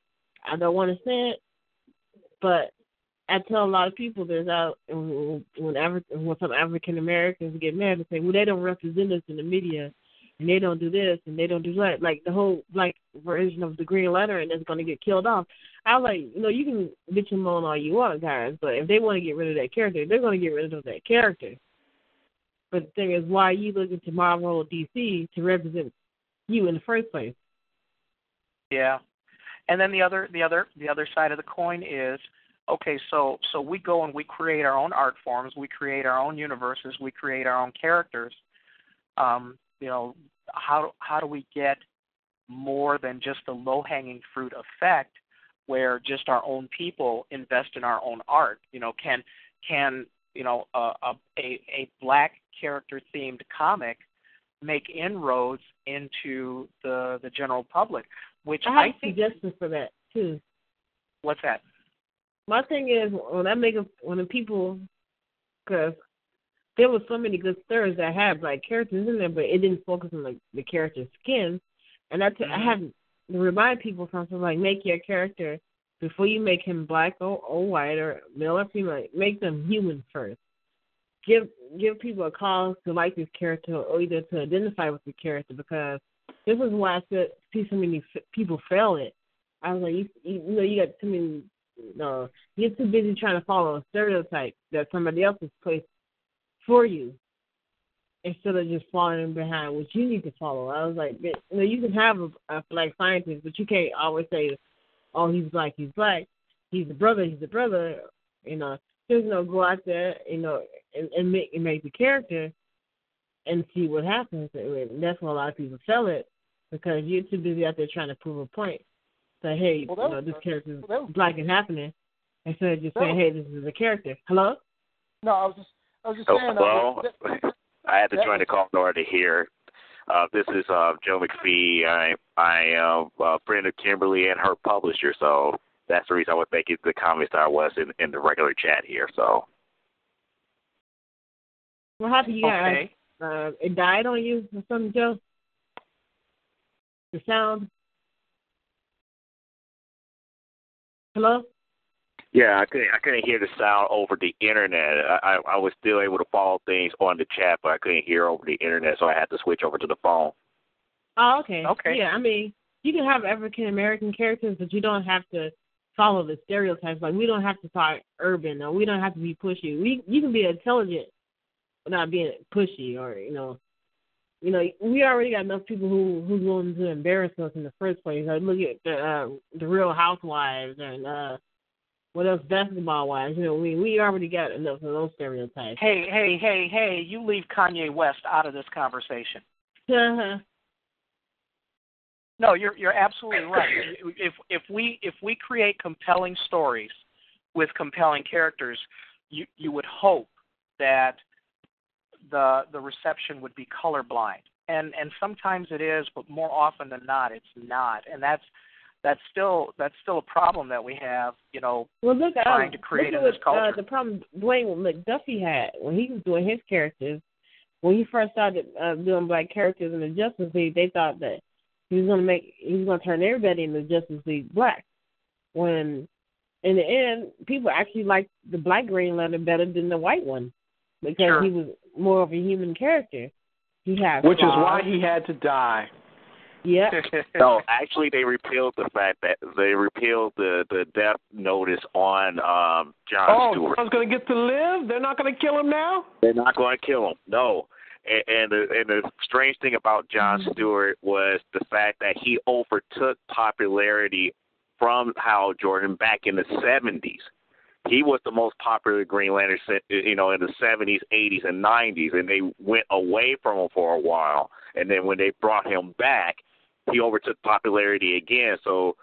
I don't want to say it, but I tell a lot of people this out when some African Americans get mad and say, well, they don't represent us in the media, and they don't do this and they don't do that. Like the whole Black version of the Green Lantern that's going to get killed off. I was like, you can bitch and moan all you want, guys, but if they want to get rid of that character, they're going to get rid of that character. But the thing is, why are you looking to Marvel or DC to represent you in the first place? Yeah, and then the other side of the coin is, okay, so we go and we create our own art forms, we create our own universes, we create our own characters. How do we get more than just the low-hanging fruit effect, where just our own people invest in our own art? Can a Black character-themed comic make inroads into the general public? Which I have suggestions for that too. What's that? My thing is, when the people, because there were so many good stories that had Black characters in there, but it didn't focus on the character's skin. And I have to remind people something like, make your character, before you make him Black or white or male or female, make them human first. Give people a cause to like this character, or either to identify with the character, because this is why I see so many people fail it. I was like, you got too many. No, you're too busy trying to follow a stereotype that somebody else has placed for you, instead of just following behind what you need to follow. I was like, you can have a Black scientist, but you can't always say, oh, he's Black, he's Black. He's a brother, he's a brother. Just go out there, and make the character and see what happens. And that's why a lot of people fail it, because you're too busy out there trying to prove a point. Say, hey, this character is Black and happening, instead of just saying, hey, this is a character. Hello? No, I was just saying. Hello. I had to join the call in order to hear This is Joe McPhee. I am a friend of Kimberly and her publisher, so that's the reason I was making the comments that I was in the regular chat here. So. What happened? You Okay. it died on you or something, Joe? The sound? Hello? Yeah, I couldn't hear the sound over the internet. I was still able to follow things on the chat, but I couldn't hear over the internet, so I had to switch over to the phone. Oh, okay. Okay. Yeah, I mean, you can have African American characters, but you don't have to follow the stereotypes. Like, we don't have to talk urban, or we don't have to be pushy. You can be intelligent without being pushy, or we already got enough people who's willing to embarrass us in the first place. Like, look at the Real Housewives and what else, Basketball Wives. We already got enough of those stereotypes. Hey! You leave Kanye West out of this conversation. No, you're absolutely right. If we create compelling stories with compelling characters, you would hope that the reception would be colorblind, and sometimes it is, but more often than not, it's not, and that's still a problem that we have. Well, look, trying to create in this culture. The problem Dwayne McDuffie had when he was doing his characters, when he first started doing black characters in the Justice League, they thought that he was going to turn everybody in the Justice League black. When in the end, people actually liked the black Green Lantern better than the white one, because he was more of a human character. Which is why he had to die. Yeah. No, actually, they repealed the death notice on John Stewart. Oh, John's going to get to live? They're not going to kill him now? They're not going to kill him. No. And the strange thing about John Stewart was the fact that he overtook popularity from Hal Jordan back in the 70s. He was the most popular Green Lantern, in the 70s, 80s, and 90s, and they went away from him for a while. And then when they brought him back, he overtook popularity again. So,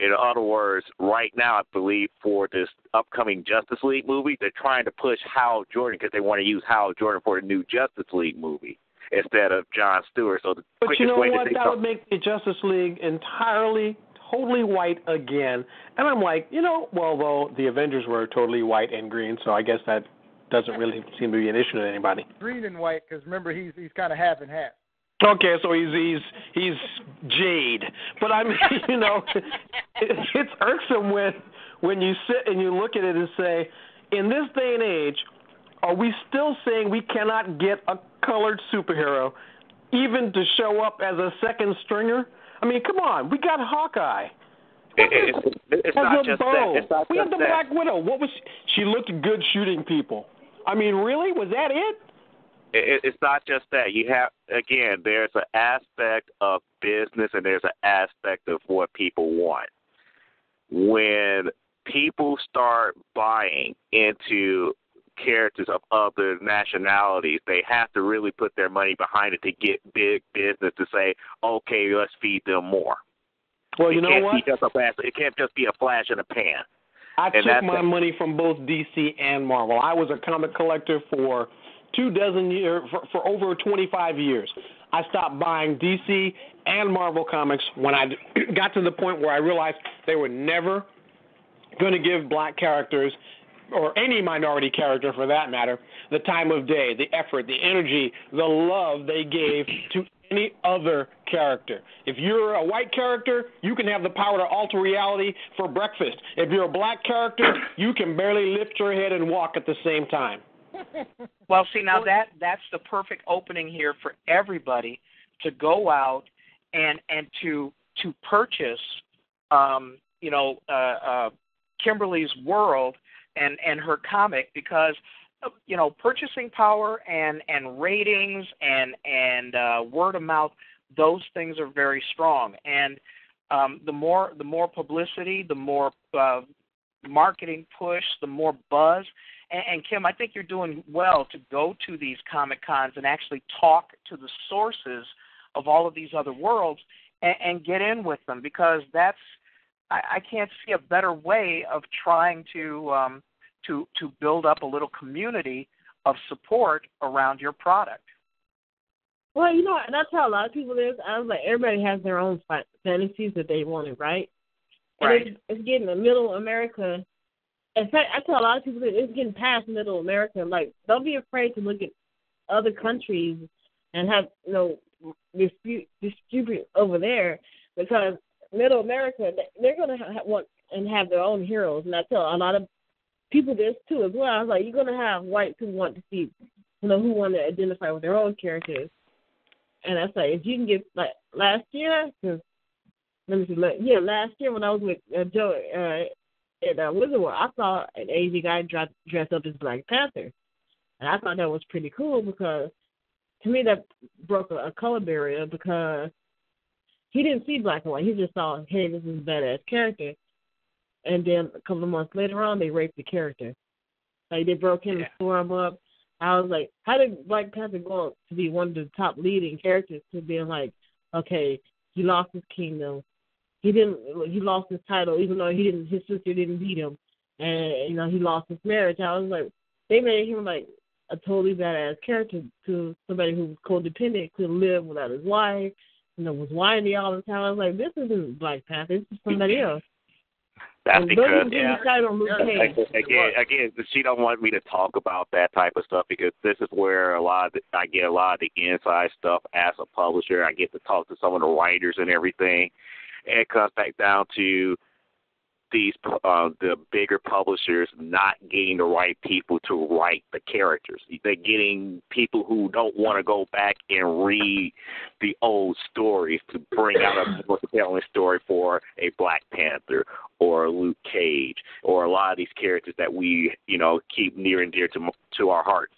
in other words, right now, I believe for this upcoming Justice League movie, they're trying to push Hal Jordan because they want to use Hal Jordan for the new Justice League movie instead of John Stewart. So but you know what? That would make the Justice League entirely, totally white again. And I'm like, though the Avengers were totally white and green, so I guess that doesn't really seem to be an issue to anybody. Green and white, because remember, he's kind of half and half. Okay, so he's Jade, but I mean, it's irksome when you sit and you look at it and say, in this day and age, are we still saying we cannot get a colored superhero even to show up as a second stringer? I mean, come on, we got Hawkeye. It's not just that. We had the Black Widow. What was she looked good shooting people? I mean, really, was that it? It's not just that. You have, again, there's an aspect of business and there's an aspect of what people want. When people start buying into characters of other nationalities, they have to really put their money behind it to get big business to say, okay, let's feed them more. Well, you know what? It can't just be a flash in the pan. I took my money from both DC and Marvel. I was a comic collector for 24 years, for over 25 years. I stopped buying DC and Marvel comics when I got to the point where I realized they were never going to give black characters, or any minority character for that matter, the time of day, the effort, the energy, the love they gave to any other character. If you're a white character, you can have the power to alter reality for breakfast. If you're a black character, you can barely lift your head and walk at the same time. Well, see, now that's the perfect opening here for everybody to go out and to purchase, Kimberly's World and her comic, because purchasing power and ratings and word of mouth, those things are very strong. And the more publicity, the more marketing push, the more buzz. And Kim, I think you're doing well to go to these Comic Cons and actually talk to the sources of all of these other worlds and get in with them, because I can't see a better way of trying to build up a little community of support around your product. Well, you know, and I tell a lot of people this. I was like, everybody has their own fantasies that they want to write. And Right. it's getting to middle America. In fact, I tell a lot of people that it's getting past middle America. Like, don't be afraid to look at other countries and have, distribute over there, because middle America, they're going to want and have their own heroes. And I tell a lot of people this, too, as well. I was like, you're going to have whites who want to see, who want to identify with their own characters. And I say, if you can get, like, last year, last year when I was with Joe at Wizard World, I saw an Asian guy dressed up as Black Panther. And I thought that was pretty cool, because to me that broke a color barrier, because he didn't see black and white. He just saw, hey, this is a badass character. And then a couple of months later on, they raped the character. Like, they broke him and tore him up. I was like, how did Black Panther go on to be one of the top leading characters to being like, okay, he lost his kingdom. He lost his title, even though his sister didn't beat him. And, he lost his marriage. I was like, they made him like a totally badass character to somebody who was codependent, couldn't live without his wife, was whiny all the time. I was like, this isn't Black Panther, this is somebody else. That's and because again, she don't want me to talk about that type of stuff, because this is where I get a lot of the inside stuff as a publisher. I get to talk to some of the writers and everything, and it comes back down to the bigger publishers not getting the right people to write the characters. They're getting people who don't want to go back and read the old stories to bring out a more compelling story for a Black Panther or a Luke Cage or a lot of these characters that we, keep near and dear to our hearts.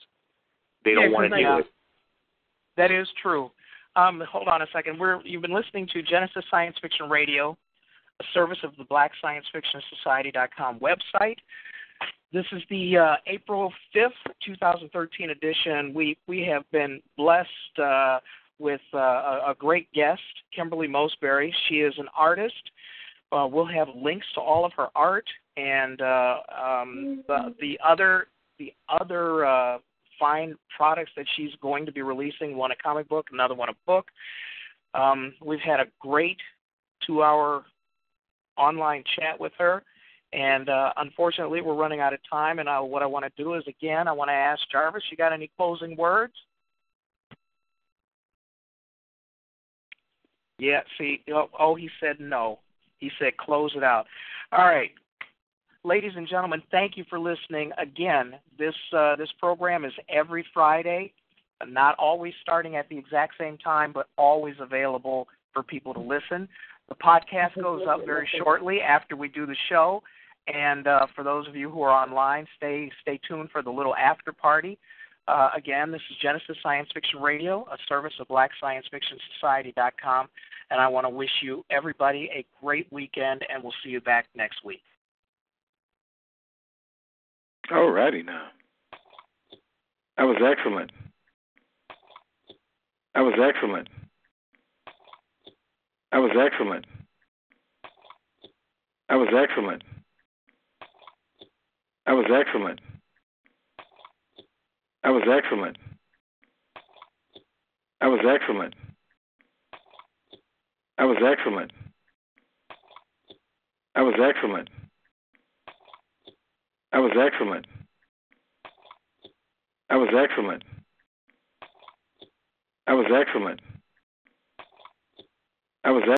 They don't want to do it. That is true. Hold on a second. You've been listening to Genesis Science Fiction Radio, a service of the Black Science Fiction Society.com website. This is the April 5th, 2013 edition. We have been blessed with a great guest, Kimberly Moseberry. She is an artist. We'll have links to all of her art and the other fine products that she's going to be releasing. One a comic book, another one a book. We've had a great 2-hour online chat with her, and unfortunately we're running out of time, and what I want to do is, again, I want to ask Jarvis, you got any closing words? Yeah, see, he said no. He said close it out. All right. Ladies and gentlemen, thank you for listening. Again, this program is every Friday, not always starting at the exact same time, but always available for people to listen. The podcast goes up very shortly after we do the show, and for those of you who are online, stay tuned for the little after party. Again, this is Genesis Science Fiction Radio, a service of BlackScienceFictionSociety.com, and I want to wish you, everybody, a great weekend, and we'll see you back next week. All righty now. That was excellent. That was excellent. That was excellent. That was excellent. That was excellent. That was excellent. That was excellent. That was excellent. That was excellent. That was excellent. That was excellent. That was excellent. That was